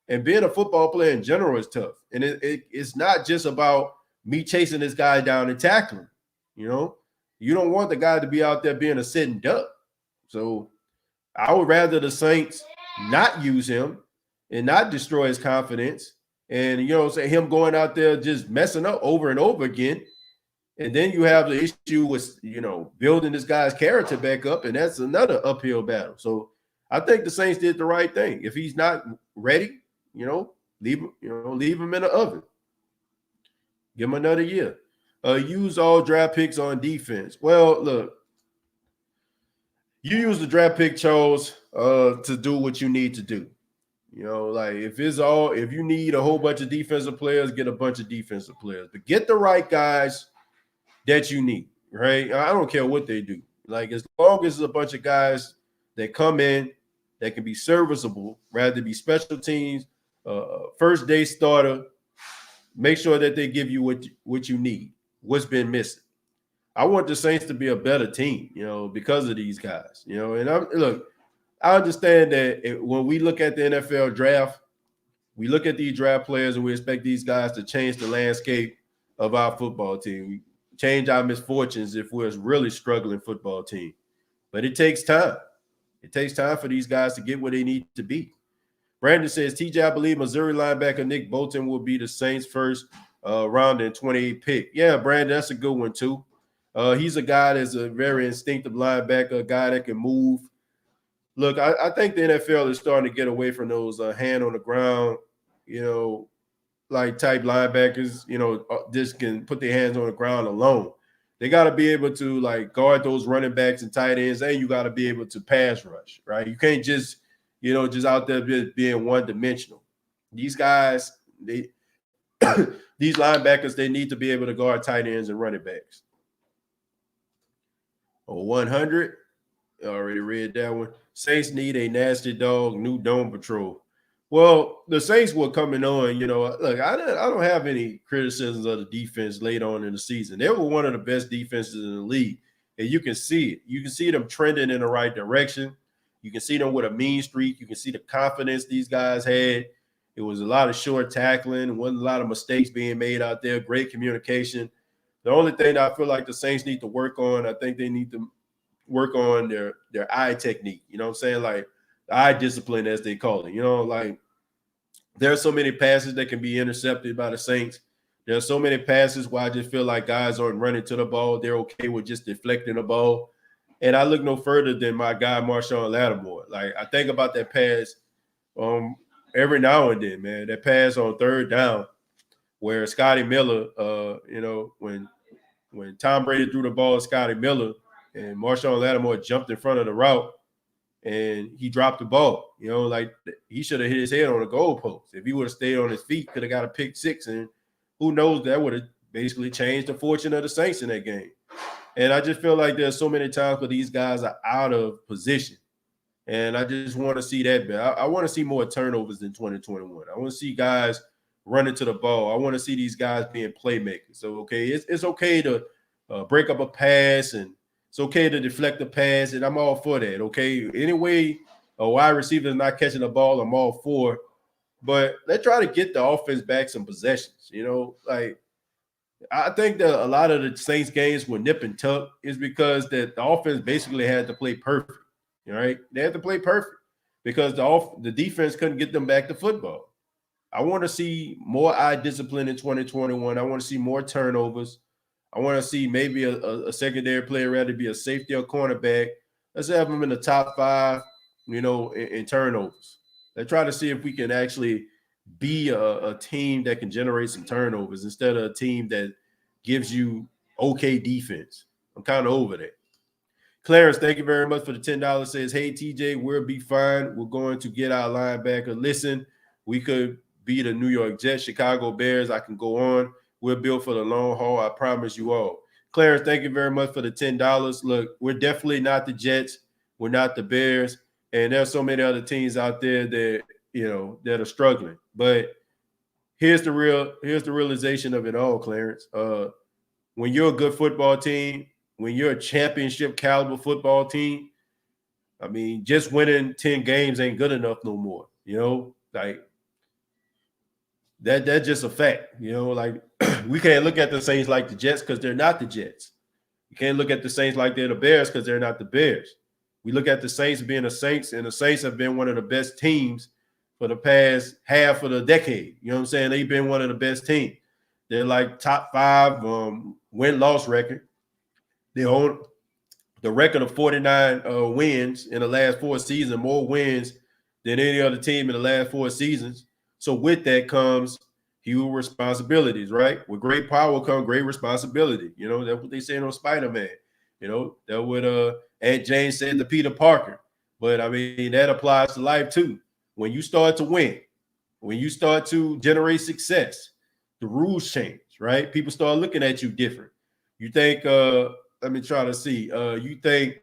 A: And being a football player in general is tough. And it's not just about me chasing this guy down and tackling. You don't want the guy to be out there being a sitting duck. So I would rather the Saints not use him and not destroy his confidence. And, him going out there just messing up over and over again. And then you have the issue with, building this guy's character back up. And that's another uphill battle. So I think the Saints did the right thing. If he's not ready, leave him in the oven. Give him another year. Use all draft picks on defense. Well, look, you use the draft pick, Charles, to do what you need to do. If you need a whole bunch of defensive players, get a bunch of defensive players. But get the right guys that you need, right? I don't care what they do. As long as there's a bunch of guys that come in that can be serviceable, rather be special teams, first day starter, make sure that they give you what you need, what's been missing. I want the Saints to be a better team, because of these guys, And I understand that when we look at the NFL draft, we look at these draft players and we expect these guys to change the landscape of our football team. We change our misfortunes if we're a really struggling football team. But it takes time. It takes time for these guys to get where they need to be. Brandon says, TJ, I believe Missouri linebacker Nick Bolton will be the Saints' first round and 28 pick. Yeah, Brandon, that's a good one too. He's a guy that's a very instinctive linebacker, a guy that can move. Look, I think the NFL is starting to get away from those hand on the ground, like type linebackers, just can put their hands on the ground alone. They got to be able to like guard those running backs and tight ends, and you got to be able to pass rush, right? You can't just, just out there just being one dimensional. These guys, these linebackers, they need to be able to guard tight ends and running backs. 100, I already read that one. Saints need a nasty dog, new dome patrol. Well, the Saints were coming on, look, I don't have any criticisms of the defense late on in the season. They were one of the best defenses in the league, and you can see it. You can see them trending in the right direction. You can see them with a mean streak. You can see the confidence these guys had. It was a lot of short tackling. Wasn't a lot of mistakes being made out there. Great communication. The only thing I feel like the Saints need to work on, I think they need to work on their eye technique. You know what I'm saying? Like the eye discipline, as they call it. Like there are so many passes that can be intercepted by the Saints. There are so many passes where I just feel like guys aren't running to the ball. They're okay with just deflecting the ball. And I look no further than my guy, Marshawn Lattimore. Like I think about that pass every now and then, man. That pass on third down where Scotty Miller, when Tom Brady threw the ball to Scotty Miller and Marshawn Lattimore jumped in front of the route and he dropped the ball, like he should have hit his head on the goalpost. If he would have stayed on his feet, could have got a pick six, and who knows, that would have basically changed the fortune of the Saints in that game. And I just feel like there's so many times where these guys are out of position. And I just want to see that. I want to see more turnovers in 2021. I want to see guys running to the ball. I want to see these guys being playmakers. So, okay, it's okay to break up a pass, and it's okay to deflect the pass, and I'm all for that, okay? Anyway, a wide receiver is not catching the ball, I'm all for. But let's try to get the offense back some possessions, Like, I think that a lot of the Saints games were nip and tuck is because that the offense basically had to play perfect, right? They had to play perfect because the defense couldn't get them back to football. I want to see more eye discipline in 2021. I want to see more turnovers. I want to see maybe a secondary player rather be a safety or cornerback. Let's have them in the top 5, in turnovers. Let's try to see if we can actually be a team that can generate some turnovers instead of a team that gives you okay defense. I'm kind of over that. Clarence, thank you very much for the $10. Says, hey, TJ, we'll be fine. We're going to get our linebacker. Listen, we could be the New York Jets, Chicago Bears. I can go on. We're built for the long haul. I promise you all. Clarence, thank you very much for the $10. Look, we're definitely not the Jets. We're not the Bears. And there's so many other teams out there that, that are struggling. But here's the realization of it all, Clarence. When you're a good football team, when you're a championship caliber football team, I mean, just winning 10 games ain't good enough no more. Like that's just a fact. Like we can't look at the Saints like the Jets because they're not the Jets. You can't look at the Saints like they're the Bears because they're not the Bears. We look at the Saints being the Saints, and the Saints have been one of the best teams for the past half of the decade. You know what I'm saying? They've been one of the best teams. They're like top 5 win-loss record. They own the record of 49 wins in the last 4 seasons, more wins than any other team in the last 4 seasons. So with that comes huge responsibilities, right? With great power comes great responsibility. That's what they say on Spider-Man. That what Aunt Jane said to Peter Parker. But I mean, that applies to life too. When you start to win, when you start to generate success, the rules change, right? People start looking at you different. You think, let me try to see. You think,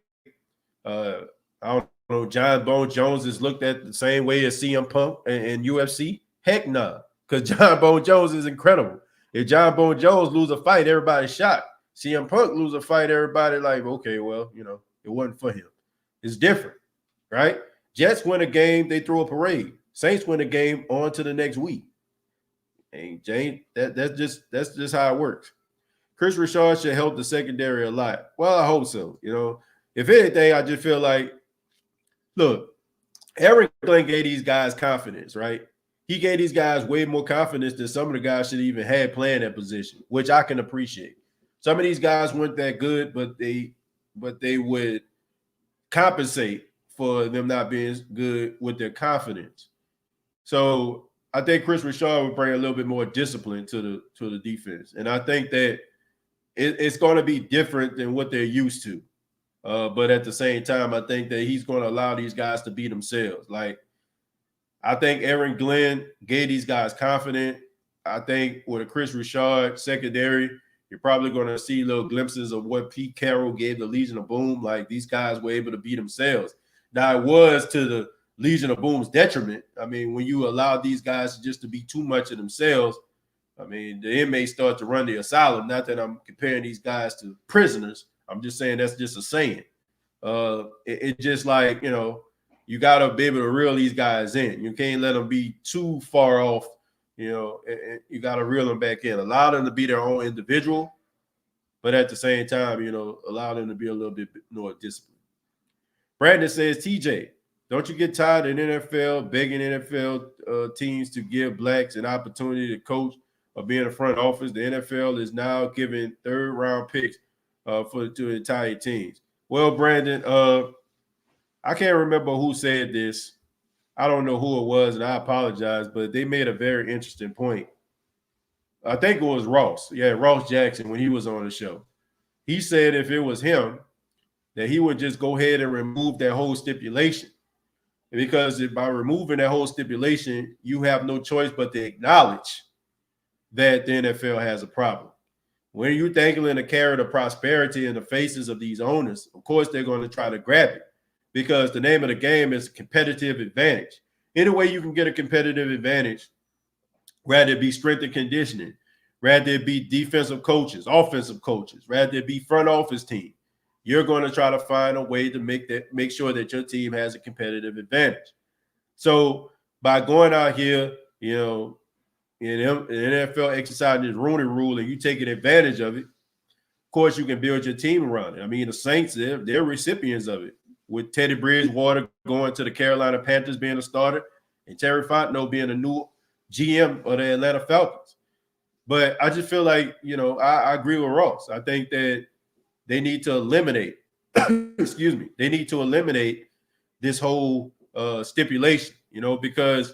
A: I don't know, John Bone Jones is looked at the same way as CM Punk and UFC? Heck no, because John Bone Jones is incredible. If John Bone Jones lose a fight, everybody's shocked. CM Punk lose a fight, everybody like, okay, well, you know, it wasn't for him. It's different, right? Jets win a game, they throw a parade. Saints win a game, on to the next week. And Jane, that's just how it works. Chris Richard should help the secondary a lot. Well, I hope so. You know, if anything, I just feel like, look, Aaron Glenn gave these guys confidence, right? He gave these guys way more confidence than some of the guys should even had playing that position, which I can appreciate. Some of these guys weren't that good, but they would compensate for them not being good with their confidence. So I think Chris Richard would bring a little bit more discipline to the defense, and I think that it's going to be different than what they're used to. But at the same time, I think that he's going to allow these guys to be themselves. Like, I think Aaron Glenn gave these guys confidence. I think with a Chris Richard secondary, you're probably going to see little glimpses of what Pete Carroll gave the Legion of Boom. Like, these guys were able to be themselves. Now, it was to the Legion of Boom's detriment. I mean, when you allow these guys just to be too much of themselves, I mean, the inmates start to run the asylum. Not that I'm comparing these guys to prisoners. I'm just saying that's just a saying. It's just like, you know, you got to be able to reel these guys in. You can't let them be too far off, you know, and you got to reel them back in. Allow them to be their own individual, but at the same time, you know, allow them to be a little bit more disciplined. Brandon says, TJ, don't you get tired in NFL begging NFL teams to give blacks an opportunity to coach or be in the front office? The NFL is now giving third-round picks to entire teams. Well, Brandon, I can't remember who said this. I don't know who it was, and I apologize, but they made a very interesting point. I think it was Ross. Yeah, Ross Jackson, when he was on the show. He said if it was him, that he would just go ahead and remove that whole stipulation. Because by removing that whole stipulation, you have no choice but to acknowledge that the NFL has a problem. When you're dangling a carrot of prosperity in the faces of these owners, of course, they're going to try to grab it, because the name of the game is competitive advantage. Any way you can get a competitive advantage, rather it be strength and conditioning, rather it be defensive coaches, offensive coaches, rather it be front office team, you're going to try to find a way to make sure that your team has a competitive advantage. So by going out here, you know, in the NFL exercising this Rooney Rule and you taking advantage of it, of course you can build your team around it. I mean, the Saints, they're recipients of it, with Teddy Bridgewater going to the Carolina Panthers being a starter and Terry Fontenot being a new GM of the Atlanta Falcons. But I just feel like, you know, I agree with Ross. I think that they need to eliminate, excuse me, they need to eliminate this whole stipulation, you know, because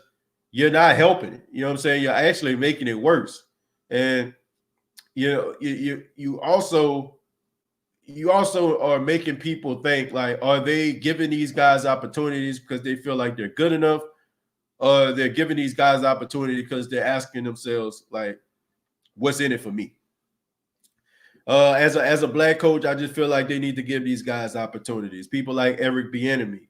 A: you're not helping it. You know what I'm saying? You're actually making it worse. And, you know, you also are making people think, like, are they giving these guys opportunities because they feel like they're good enough? Or they're giving these guys opportunity because they're asking themselves, like, what's in it for me? As a black coach, I just feel like they need to give these guys opportunities. People like Eric Bieniemy,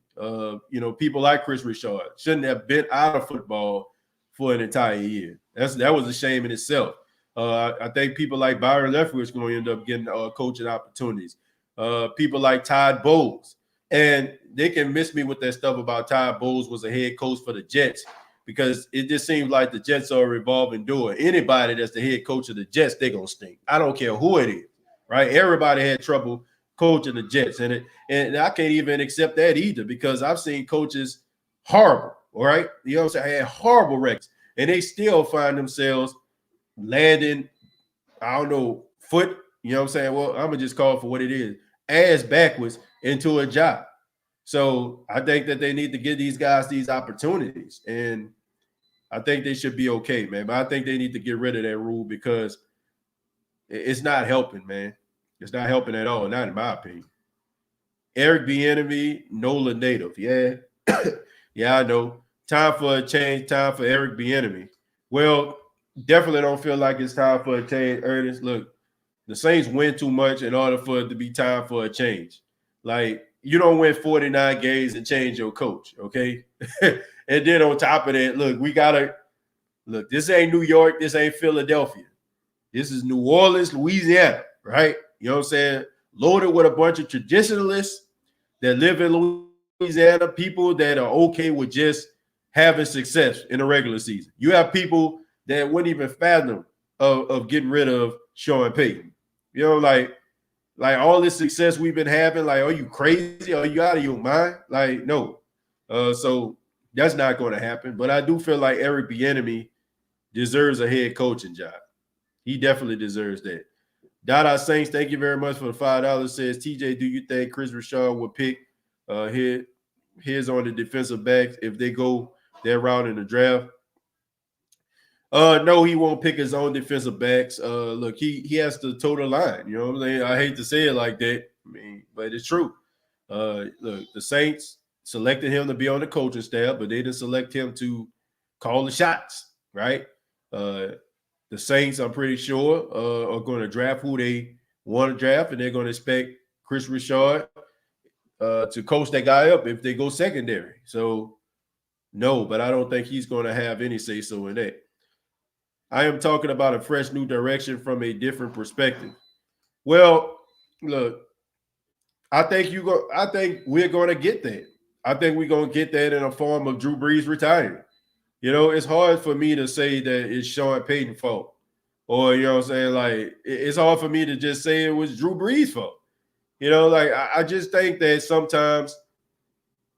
A: you know, people like Chris Richard shouldn't have been out of football for an entire year. That was a shame in itself. I think people like Byron Leftwich going to end up getting coaching opportunities. People like Todd Bowles, and they can miss me with that stuff about Todd Bowles was a head coach for the Jets, because it just seems like the Jets are a revolving door. Anybody that's the head coach of the Jets, they're going to stink. I don't care who it is, right? Everybody had trouble coaching the Jets, and I can't even accept that either, because I've seen coaches horrible, all right? You know what I'm saying? Had horrible records, and they still find themselves landing, I don't know, foot, you know what I'm saying? Well, I'm going to just call it for what it is, ass backwards into a job. So I think that they need to give these guys these opportunities, and I think they should be okay, man. But I think they need to get rid of that rule, because it's not helping, man. It's not helping at all, not in my opinion. Eric Bieniemy, NOLA native. Yeah. Yeah, I know. Time for a change, time for Eric Bieniemy. Well, definitely don't feel like it's time for a change, Ernest. Look, the Saints win too much in order for it to be time for a change. Like, you don't win 49 games and change your coach, okay? And then on top of that, look, this ain't New York, this ain't Philadelphia. This is New Orleans, Louisiana, right? you know what I'm saying, loaded with a bunch of traditionalists that live in Louisiana, people that are okay with just having success in the regular season. You have people that wouldn't even fathom of getting rid of Sean Payton. You know, like all this success we've been having, like, are you crazy? Are you out of your mind? Like, no. So that's not going to happen. But I do feel like Eric Bieniemy deserves a head coaching job. He definitely deserves that. Dada Saints, thank you very much for the $5. Says, TJ, do you think Chris Richard would pick his on the defensive backs if they go their route in the draft? No, he won't pick his own defensive backs. Look, he has to toe the line. You know what I'm saying? I hate to say it like that, but it's true. Look, the Saints selected him to be on the coaching staff, but they didn't select him to call the shots, right? The Saints, I'm pretty sure, are going to draft who they want to draft, and they're going to expect Chris Richard to coach that guy up if they go secondary. So, no, but I don't think he's going to have any say-so in that. I am talking about a fresh new direction from a different perspective. Well, look, I think we're going to get that. I think we're going to get that in a form of Drew Brees retiring. You know, it's hard for me to say that it's Sean Payton's fault. Or, you know what I'm saying? Like, it's hard for me to just say it was Drew Brees' fault. You know, like, I just think that sometimes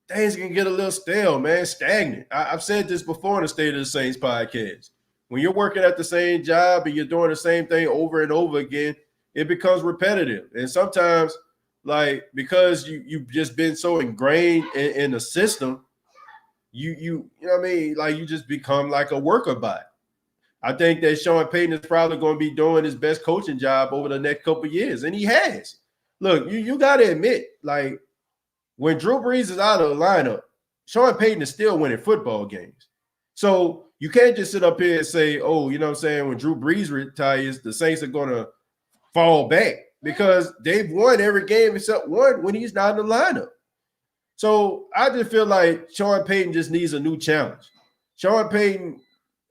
A: things can get a little stale, man, stagnant. I've said this before in the State of the Saints podcast. When you're working at the same job and you're doing the same thing over and over again, it becomes repetitive. And sometimes, like, because you've just been so ingrained in the system, you know what I mean? Like, you just become like a worker bot. I think that Sean Payton is probably going to be doing his best coaching job over the next couple of years, and he has. Look, you got to admit, like, when Drew Brees is out of the lineup, Sean Payton is still winning football games. So you can't just sit up here and say, oh, you know what I'm saying, when Drew Brees retires, the Saints are going to fall back, because they've won every game except one when he's not in the lineup. So I just feel like Sean Payton just needs a new challenge. Sean Payton,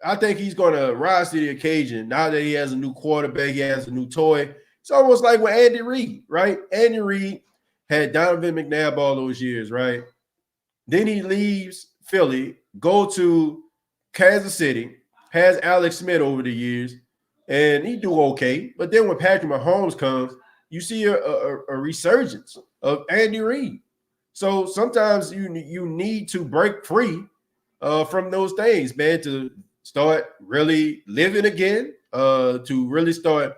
A: I think he's going to rise to the occasion now that he has a new quarterback, he has a new toy. It's almost like with Andy Reid, right? Andy Reid had Donovan McNabb all those years, right? Then he leaves Philly, go to Kansas City, has Alex Smith over the years, and he do okay. But then when Patrick Mahomes comes, you see a resurgence of Andy Reid. So sometimes you need to break free from those things, man, to start really living again, to really start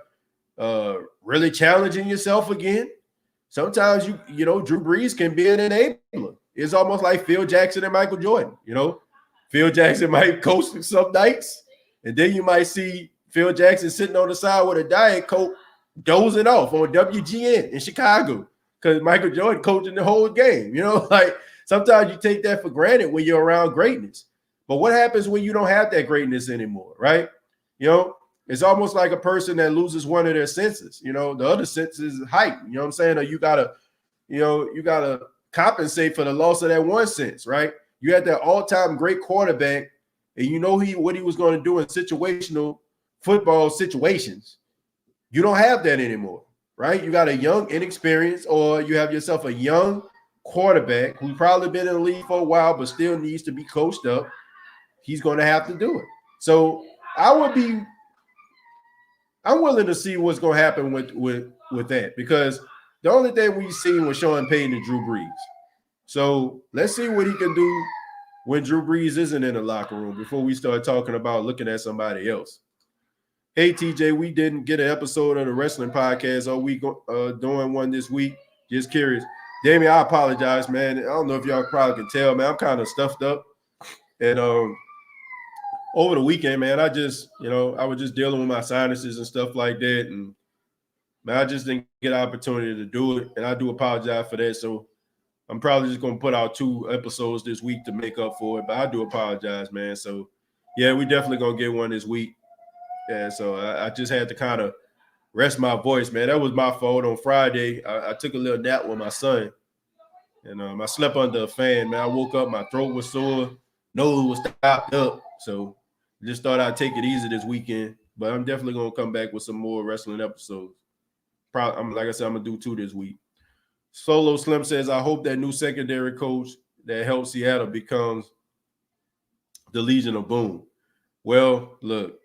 A: really challenging yourself again. Sometimes you know Drew Brees can be an enabler. It's almost like Phil Jackson and Michael Jordan. You know, Phil Jackson might coach some nights, and then you might see Phil Jackson sitting on the side with a Diet Coke, dozing off on WGN in Chicago because Michael Jordan coaching the whole game. You know, like sometimes you take that for granted when you're around greatness. But what happens when you don't have that greatness anymore, right? You know, it's almost like a person that loses one of their senses. You know, the other sense is height. You know what I'm saying? Or you gotta compensate for the loss of that one sense, right? You had that all-time great quarterback, and you know what he was going to do in situational football situations. You don't have that anymore, right? You got a young, inexperienced, or you have yourself a young quarterback who's probably been in the league for a while but still needs to be coached up. He's going to have to do it. So I'm willing to see what's going to happen with that, because the only thing we've seen was Sean Payton and Drew Brees. So let's see what he can do when Drew Brees isn't in the locker room before we start talking about looking at somebody else. Hey, TJ, we didn't get an episode of the wrestling podcast. Are we doing one this week? Just curious. Damien, I apologize, man. I don't know if y'all probably can tell, man. I'm kind of stuffed up. And over the weekend, man, I was just dealing with my sinuses and stuff like that. And, man, I just didn't get an opportunity to do it. And I do apologize for that. So I'm probably just going to put out 2 episodes this week to make up for it. But I do apologize, man. So, yeah, we definitely going to get one this week. Yeah, so I just had to kind of rest my voice, man. That was my fault. On Friday, I took a little nap with my son. And I slept under a fan, man. I woke up, my throat was sore, nose was stopped up. So just thought I'd take it easy this weekend. But I'm definitely going to come back with some more wrestling episodes. Probably, like I said, I'm gonna do 2 this week. Solo Slim says, I hope that new secondary coach that helps Seattle becomes the Legion of Boom. Well, look,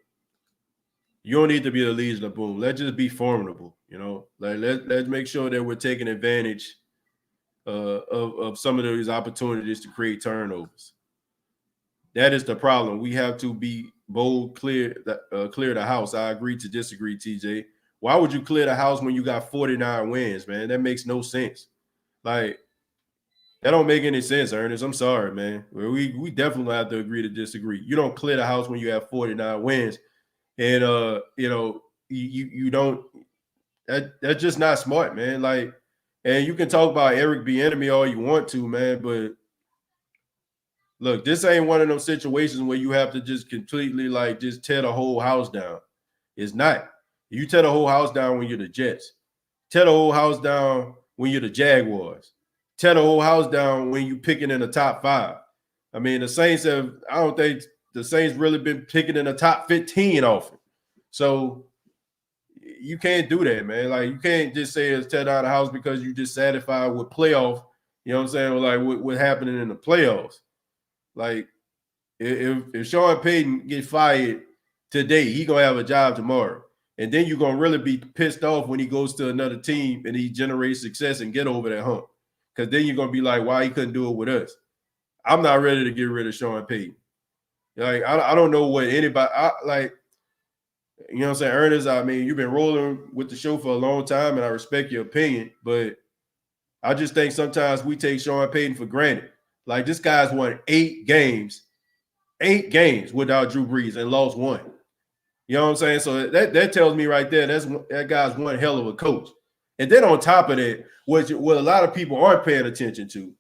A: you don't need to be the Legion of Boom. Let's just be formidable, Like let's make sure that we're taking advantage of some of these opportunities to create turnovers. That is the problem. We have to be bold, clear the house. I agree to disagree, TJ. Why would you clear the house when you got 49 wins, man? That makes no sense. Like, that don't make any sense, Ernest. I'm sorry, man. We definitely have to agree to disagree. You don't clear the house when you have 49 wins. And you don't that's just not smart, man. Like, and you can talk about Eric Bieniemy all you want to, man, but look, this ain't one of those situations where you have to just completely like just tear the whole house down. It's not. You tear the whole house down when you're the Jets. Tear the whole house down when you're the Jaguars. Tear the whole house down when you picking in the top 5. I mean, the Saints I don't think the Saints really been picking in the top 15 often. So you can't do that, man. Like, you can't just say it's tear down the house because you just satisfied with playoff, you know what I'm saying? Like what happening in the playoffs. Like, if Sean Payton gets fired today, he gonna have a job tomorrow. And then you're gonna really be pissed off when he goes to another team and he generates success and get over that hump. Because then you're gonna be like, why he couldn't do it with us? I'm not ready to get rid of Sean Payton. Like, I don't know what anybody you know what I'm saying, Ernest. I mean, you've been rolling with the show for a long time, and I respect your opinion, but I just think sometimes we take Sean Payton for granted. Like, this guy's won 8 games without Drew Brees and lost 1. You know what I'm saying? So that tells me right there that guy's one hell of a coach. And then on top of that, what a lot of people aren't paying attention to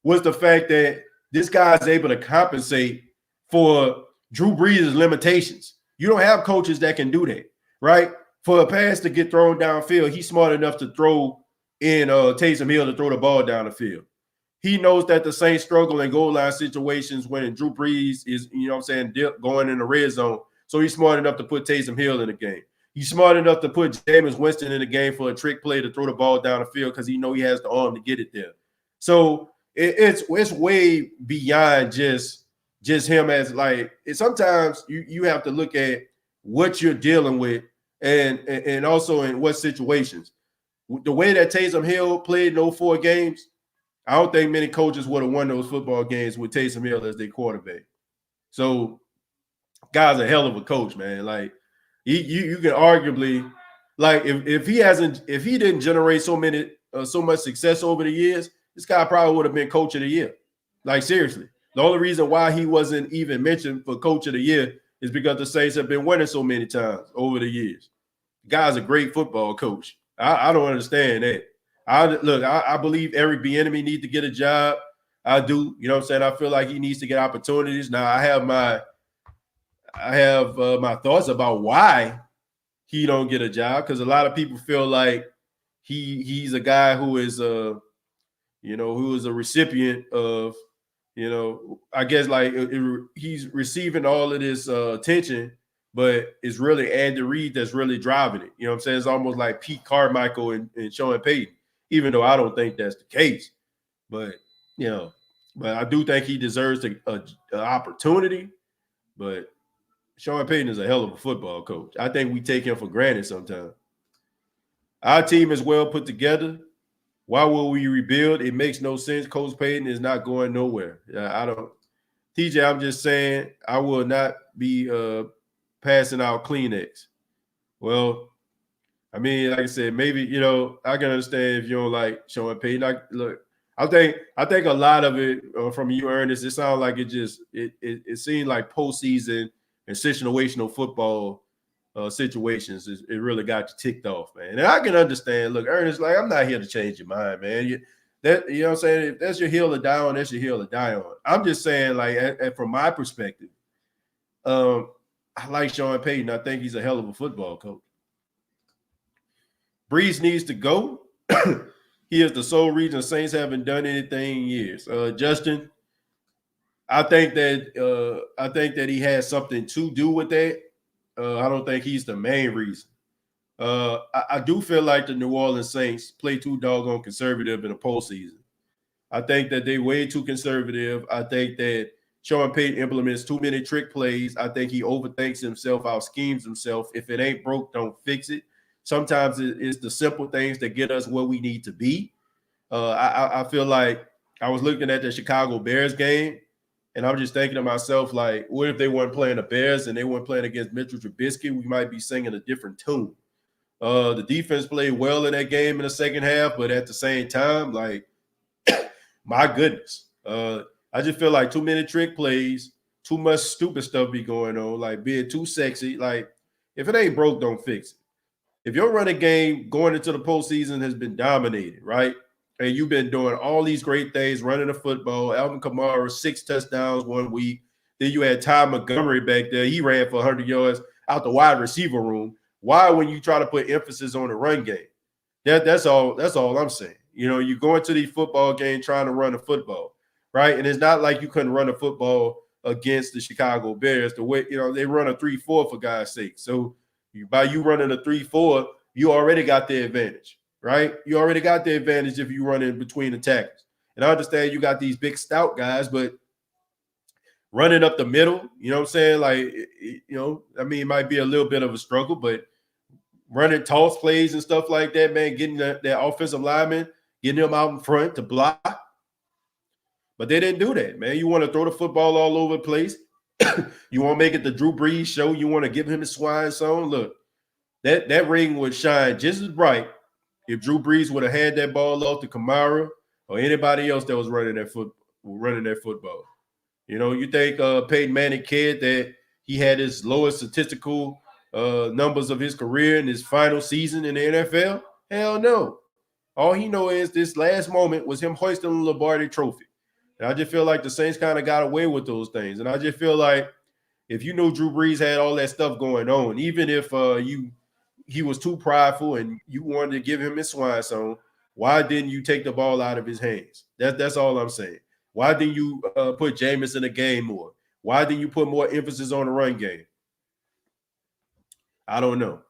A: was the fact that this guy's able to compensate for Drew Brees' limitations. You don't have coaches that can do that, right? For a pass to get thrown downfield, he's smart enough to throw in Taysom Hill to throw the ball down the field. He knows that the Saints struggle in goal line situations when Drew Brees is, you know what I'm saying, going in the red zone. So he's smart enough to put Taysom Hill in the game. He's smart enough to put Jameis Winston in the game for a trick play to throw the ball down the field because he knows he has the arm to get it there. So it's way beyond just him as like sometimes you have to look at what you're dealing with and also in what situations. The way that Taysom Hill played in 04 games, I don't think many coaches would have won those football games with Taysom Hill as their quarterback. So, guy's a hell of a coach, man. Like, you can arguably, like, if he didn't generate so much success over the years, this guy probably would have been coach of the year. Like, seriously. The only reason why he wasn't even mentioned for coach of the year is because the Saints have been winning so many times over the years. The guy's a great football coach. I don't understand that. I believe Eric Bieniemy needs to get a job. I do. You know what I'm saying? I feel like he needs to get opportunities. Now, I have my thoughts about why he don't get a job, because a lot of people feel like he's a guy who is who is a recipient of, I guess, like, he's receiving all of this attention, but it's really Andy Reid that's really driving it. You know what I'm saying? It's almost like Pete Carmichael and Sean Payton, even though I don't think that's the case. But, but I do think he deserves an opportunity. But Sean Payton is a hell of a football coach. I think we take him for granted sometimes. Our team is well put together. Why will we rebuild? It makes no sense. Coach Payton is not going nowhere. I don't. TJ, I'm just saying I will not be passing out Kleenex. Well, I mean, like I said, maybe, I can understand if you don't like Sean Payton. I think a lot of it from you, Ernest, it sounds like it seemed like postseason and situational football situations. It really got you ticked off, man. And I can understand. Look, Ernest, like, I'm not here to change your mind, man. You know what I'm saying? If that's your hill to die on, that's your hill to die on. I'm just saying, like, from my perspective, I like Sean Payton. I think he's a hell of a football coach. Brees needs to go. He is the sole reason the Saints haven't done anything in years. Justin, I think that he has something to do with that. I don't think he's the main reason. I do feel like the New Orleans Saints play too doggone conservative in the postseason. I think that they way too conservative. I think that Sean Payton implements too many trick plays. I think he overthinks himself, out schemes himself. If it ain't broke, don't fix it. Sometimes it's the simple things that get us where we need to be. I feel like I was looking at the Chicago Bears game, and I'm just thinking to myself, like, what if they weren't playing the Bears and they weren't playing against Mitchell Trubisky? We might be singing a different tune. The defense played well in that game in the second half, but at the same time, like, my goodness, I just feel like too many trick plays, too much stupid stuff be going on, like being too sexy. Like, if it ain't broke, don't fix it. If your running game going into the postseason has been dominated, right? And you've been doing all these great things, running the football, Alvin Kamara, 6 touchdowns 1 week. Then you had Ty Montgomery back there. He ran for 100 yards out the wide receiver room. Why, when you try to put emphasis on the run game? That's all I'm saying. You know, you go into these football games trying to run the football, right? And it's not like you couldn't run the football against the Chicago Bears. The way, you know, they run a 3-4 for God's sake. So by you running a 3-4, you already got the advantage, right? You already got the advantage if you run in between the tackles. And I understand you got these big stout guys, but running up the middle, you know what I'm saying? Like, you know, I mean, it might be a little bit of a struggle, but running toss plays and stuff like that, man, getting that offensive lineman, getting them out in front to block. But they didn't do that, man. You want to throw the football all over the place. You want to make it the Drew Brees show. You want to give him a swine song. Look, that ring would shine just as bright if Drew Brees would have had that ball off to Kamara or anybody else that was running that football. You know, you think Peyton Manning cared that he had his lowest statistical numbers of his career in his final season in the NFL? Hell no. All he know is this last moment was him hoisting the Lombardi trophy. And I just feel like the Saints kind of got away with those things. And I just feel like if you knew Drew Brees had all that stuff going on, even if he was too prideful and you wanted to give him his swine song, why didn't you take the ball out of his hands? That's all I'm saying. Why didn't you put Jameis in the game more? Why didn't you put more emphasis on the run game? I don't know.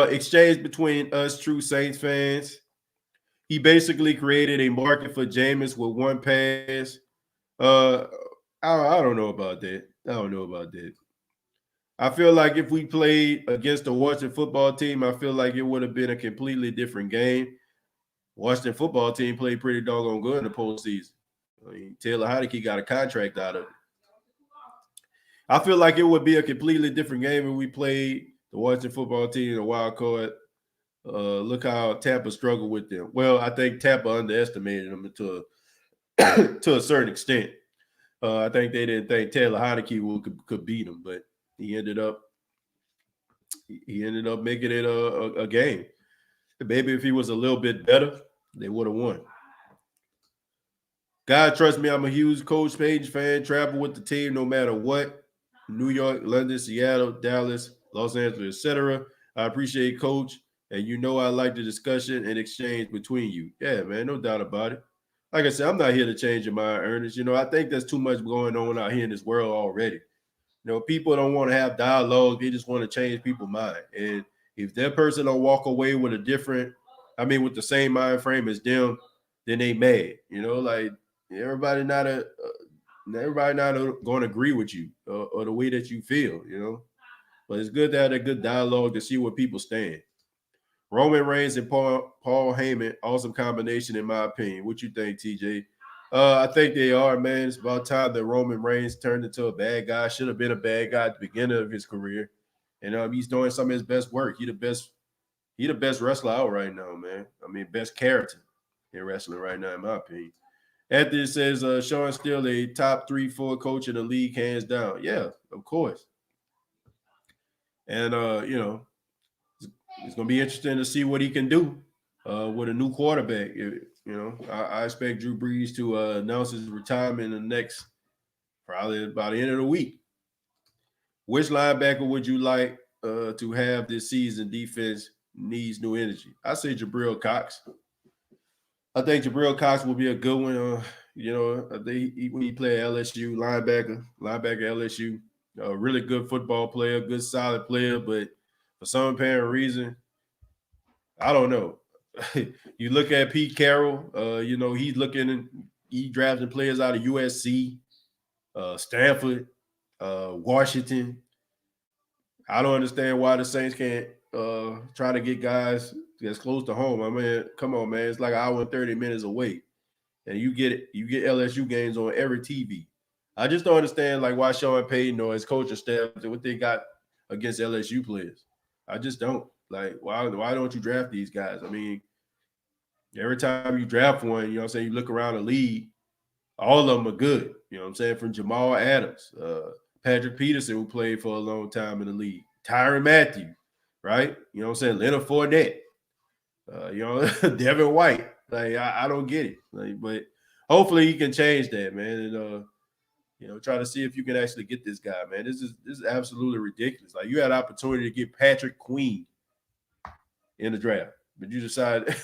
A: Exchange between us true Saints fans. He basically created a market for Jameis with one pass. I don't know about that. I feel like if we played against the Washington football team, I feel like it would have been a completely different game. Washington football team played pretty doggone good in the postseason. I mean, Taylor Heinicke got a contract out of it. I feel like it would be a completely different game if we played the Washington football team in a wild card. Look how Tampa struggled with them. Well, I think Tampa underestimated them to a certain extent. I think they didn't think Taylor Heinicke could beat them, but he ended up making it a game. Maybe if he was a little bit better, they would have won. God, trust me, I'm a huge Coach Payton fan. Travel with the team no matter what. New York, London, Seattle, Dallas, Los Angeles, etc. I appreciate Coach, and you know I like the discussion and exchange between you. Yeah, man, no doubt about it. Like I said, I'm not here to change your mind, Ernest. You know, I think there's too much going on out here in this world already. You know, people don't want to have dialogue. They just want to change people's mind. And if that person don't walk away with with the same mind frame as them, then they mad. You know, like everybody not going to agree with you or the way that you feel, you know. But it's good to have a good dialogue to see where people stand. Roman Reigns and Paul Heyman, awesome combination in my opinion. What you think, TJ? I think they are, man. It's about time that Roman Reigns turned into a bad guy. Should have been a bad guy at the beginning of his career. And he's doing some of his best work. He the best wrestler out right now, man. I mean, best character in wrestling right now, in my opinion. Anthony says, Sean still a top 3-4 coach in the league, hands down. Yeah, of course. And, it's going to be interesting to see what he can do with a new quarterback. I expect Drew Brees to announce his retirement in the next, probably by the end of the week. Which linebacker would you like to have this season? Defense needs new energy. I say Jabril Cox. I think Jabril Cox will be a good one. I think when he played LSU, linebacker LSU, a really good football player, good solid player, but for some apparent reason, I don't know. You look at Pete Carroll, he drafting players out of USC, Stanford, Washington. I don't understand why the Saints can't try to get guys that's close to home. I mean, come on, man. It's like an hour and 30 minutes away. And you get LSU games on every TV. I just don't understand like why Sean Payton or his coaching staff what they got against LSU players. I just don't. Like, why don't you draft these guys? I mean, every time you draft one, you know what I'm saying, you look around the league, all of them are good. You know what I'm saying? From Jamal Adams, Patrick Peterson, who played for a long time in the league, Tyrann Mathieu, right? You know what I'm saying? Leonard Fournette, Devin White. Like, I don't get it. Like, but hopefully he can change that, man. And try to see if you can actually get this guy, man. This is absolutely ridiculous. Like, you had an opportunity to get Patrick Queen in the draft, but you decided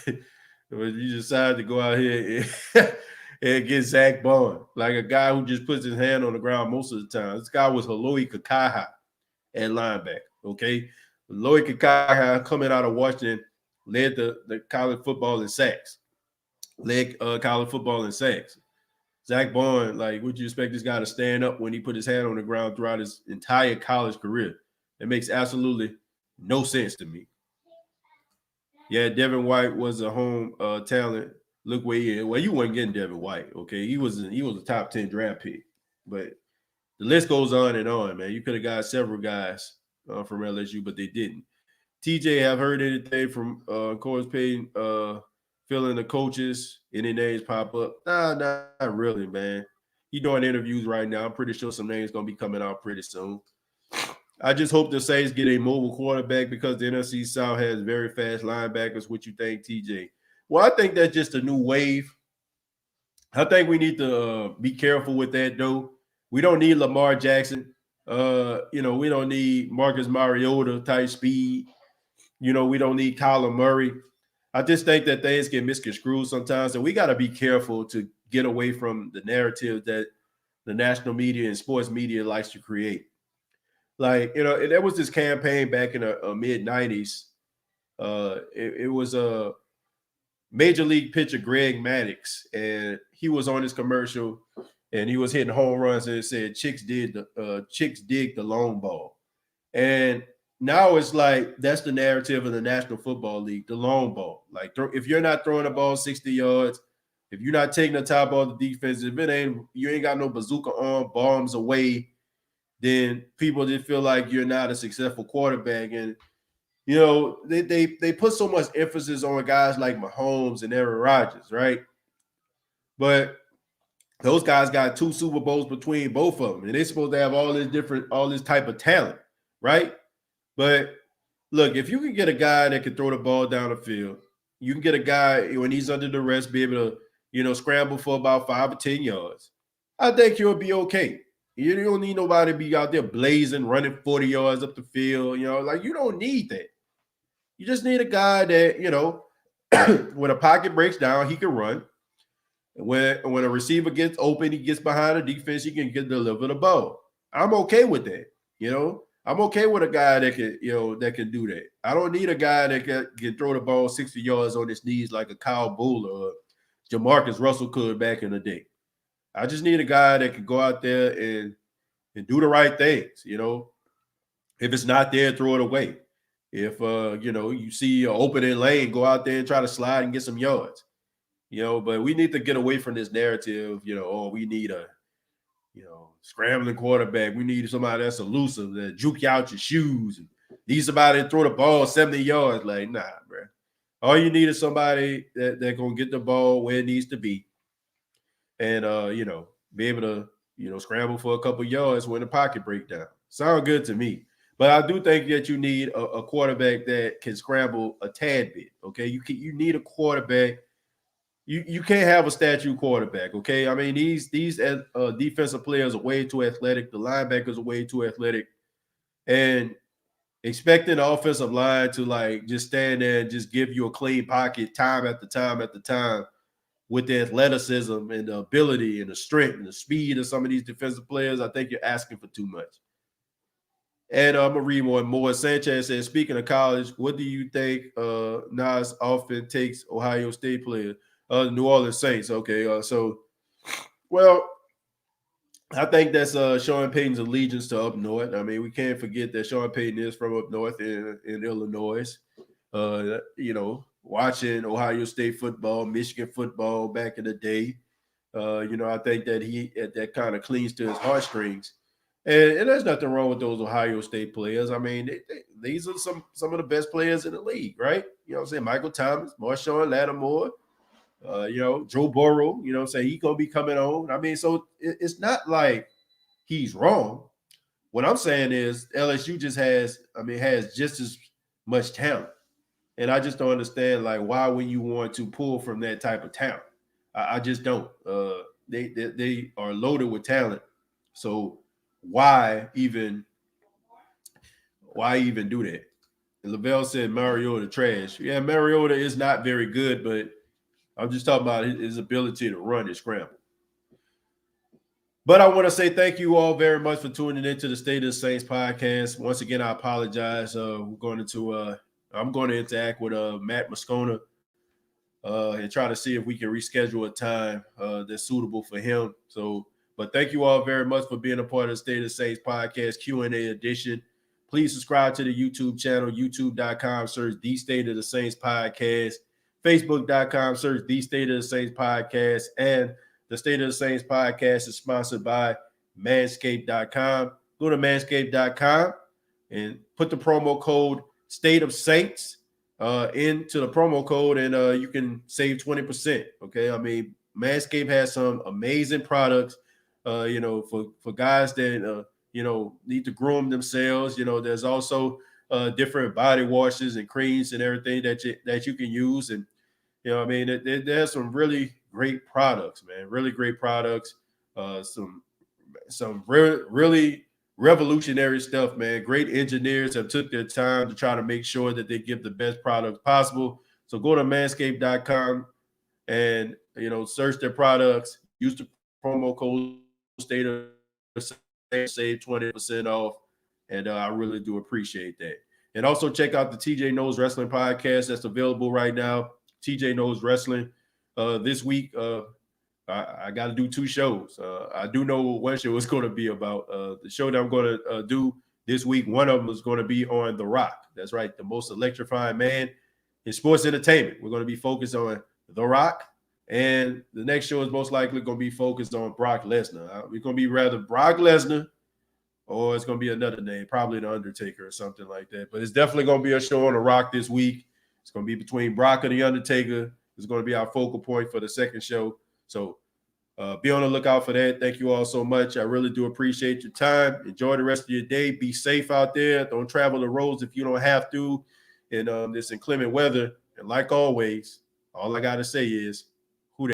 A: to go out here and get Zach Bond, like a guy who just puts his hand on the ground most of the time. This guy was Haloi Kakaha at linebacker. Okay, Haloi Kakaha coming out of Washington led the college football in sacks. Zach Bond, like, would you expect this guy to stand up when he put his hand on the ground throughout his entire college career? It makes absolutely no sense to me. Yeah, Devin White was a home talent. Look where he is. Well, you weren't getting Devin White, okay? He was a top 10 draft pick. But the list goes on and on, man. You could have got several guys from LSU, but they didn't. TJ, have heard anything from Coach Payton filling the coaches? Any names pop up? Nah, not really, man. He doing interviews right now. I'm pretty sure some names going to be coming out pretty soon. I just hope the Saints get a mobile quarterback because the NFC South has very fast linebackers. What you think, TJ? Well, I think that's just a new wave. I think we need to be careful with that, though. We don't need Lamar Jackson. We don't need Marcus Mariota type speed. We don't need Kyler Murray. I just think that things get misconstrued sometimes, and we got to be careful to get away from the narrative that the national media and sports media likes to create. Like, there was this campaign back in the mid-90s. It was a major league pitcher, Greg Maddux, and he was on his commercial, and he was hitting home runs, and it said, chicks dig the long ball. And now it's like that's the narrative of the National Football League, the long ball. Like, if you're not throwing the ball 60 yards, if you're not taking the top off the defense, if you ain't got no bazooka arm, bombs away, then people just feel like you're not a successful quarterback. And, they put so much emphasis on guys like Mahomes and Aaron Rodgers, right? But those guys got 2 Super Bowls between both of them, and they're supposed to have all this type of talent, right? But look, if you can get a guy that can throw the ball down the field, you can get a guy when he's under duress, be able to, scramble for about 5 or 10 yards. I think you'll be okay. You don't need nobody to be out there blazing, running 40 yards up the field. Like, you don't need that. You just need a guy that, when a pocket breaks down, he can run. When a receiver gets open, he gets behind the defense, he can deliver the ball. I'm okay with that. I'm okay with a guy that can do that. I don't need a guy that can throw the ball 60 yards on his knees like a Kyle Buller or Jamarcus Russell could back in the day. I just need a guy that can go out there and do the right things. If it's not there, throw it away. If you see an opening lane, go out there and try to slide and get some yards. But we need to get away from this narrative. We need a scrambling quarterback. We need somebody that's elusive, that juke you out your shoes. And need somebody to throw the ball 70 yards. Like, nah, bro. All you need is somebody that's going to get the ball where it needs to be. And, be able to, scramble for a couple yards when the pocket break down. Sound good to me. But I do think that you need a quarterback that can scramble a tad bit, okay? You need a quarterback. You can't have a statue quarterback, okay? I mean, these defensive players are way too athletic. The linebackers are way too athletic. And expecting the offensive line to, like, just stand there and just give you a clean pocket time after time after time with the athleticism and the ability and the strength and the speed of some of these defensive players, I think you're asking for too much. And I'm gonna read one more. Sanchez says, speaking of college, what do you think Nas often takes Ohio State players? New Orleans Saints. Okay, well, I think that's Sean Payton's allegiance to up north. I mean, we can't forget that Sean Payton is from up north in Illinois. Watching Ohio State football, Michigan football back in the day. I think that that kind of cleans to his heartstrings. And there's nothing wrong with those Ohio State players. I mean, these are some of the best players in the league, right? You know what I'm saying? Michael Thomas, Marshawn Lattimore, Joe Burrow, you know what I'm saying? He's going to be coming on. I mean, so it's not like he's wrong. What I'm saying is LSU has just as much talent. And I just don't understand, like, why would you want to pull from that type of talent? I just don't. They are loaded with talent. So why even do that? And Lavelle said Mariota trash. Yeah, Mariota is not very good, but I'm just talking about his ability to run and scramble. But I want to say thank you all very much for tuning into the State of the Saints podcast. Once again, I apologize. I'm going to interact with Matt Moscona and try to see if we can reschedule a time that's suitable for him. But thank you all very much for being a part of the State of the Saints podcast Q&A edition. Please subscribe to the YouTube channel, youtube.com, search The State of the Saints podcast, facebook.com, search The State of the Saints podcast, and the State of the Saints podcast is sponsored by Manscaped.com. Go to Manscaped.com and put the promo code State of Saints into the promo code, and you can save 20%. Okay, I mean, Manscaped has some amazing products. For guys that need to groom themselves. There's also different body washes and creams and everything that you can use, and there's some really great products, man. Really great products. Some really revolutionary stuff, man. Great engineers have took their time to try to make sure that they give the best products possible. So go to manscaped.com and search their products. Use the promo code State of save 20% off, and I really do appreciate that. And also check out the TJ Knows Wrestling podcast that's available right now. TJ Knows Wrestling. This week, I got to do 2 shows. I do know one show is going to be about. The show that I'm going to do this week, one of them is going to be on The Rock. That's right, the most electrifying man in sports entertainment. We're going to be focused on The Rock. And the next show is most likely going to be focused on Brock Lesnar. We're going to be rather Brock Lesnar, or it's going to be another name, probably The Undertaker or something like that. But it's definitely going to be a show on The Rock this week. It's going to be between Brock and The Undertaker. It's going to be our focal point for the second show. So be on the lookout for that. Thank you all so much. I really do appreciate your time. Enjoy the rest of your day. Be safe out there. Don't travel the roads if you don't have to in this inclement weather. And like always, all I got to say is,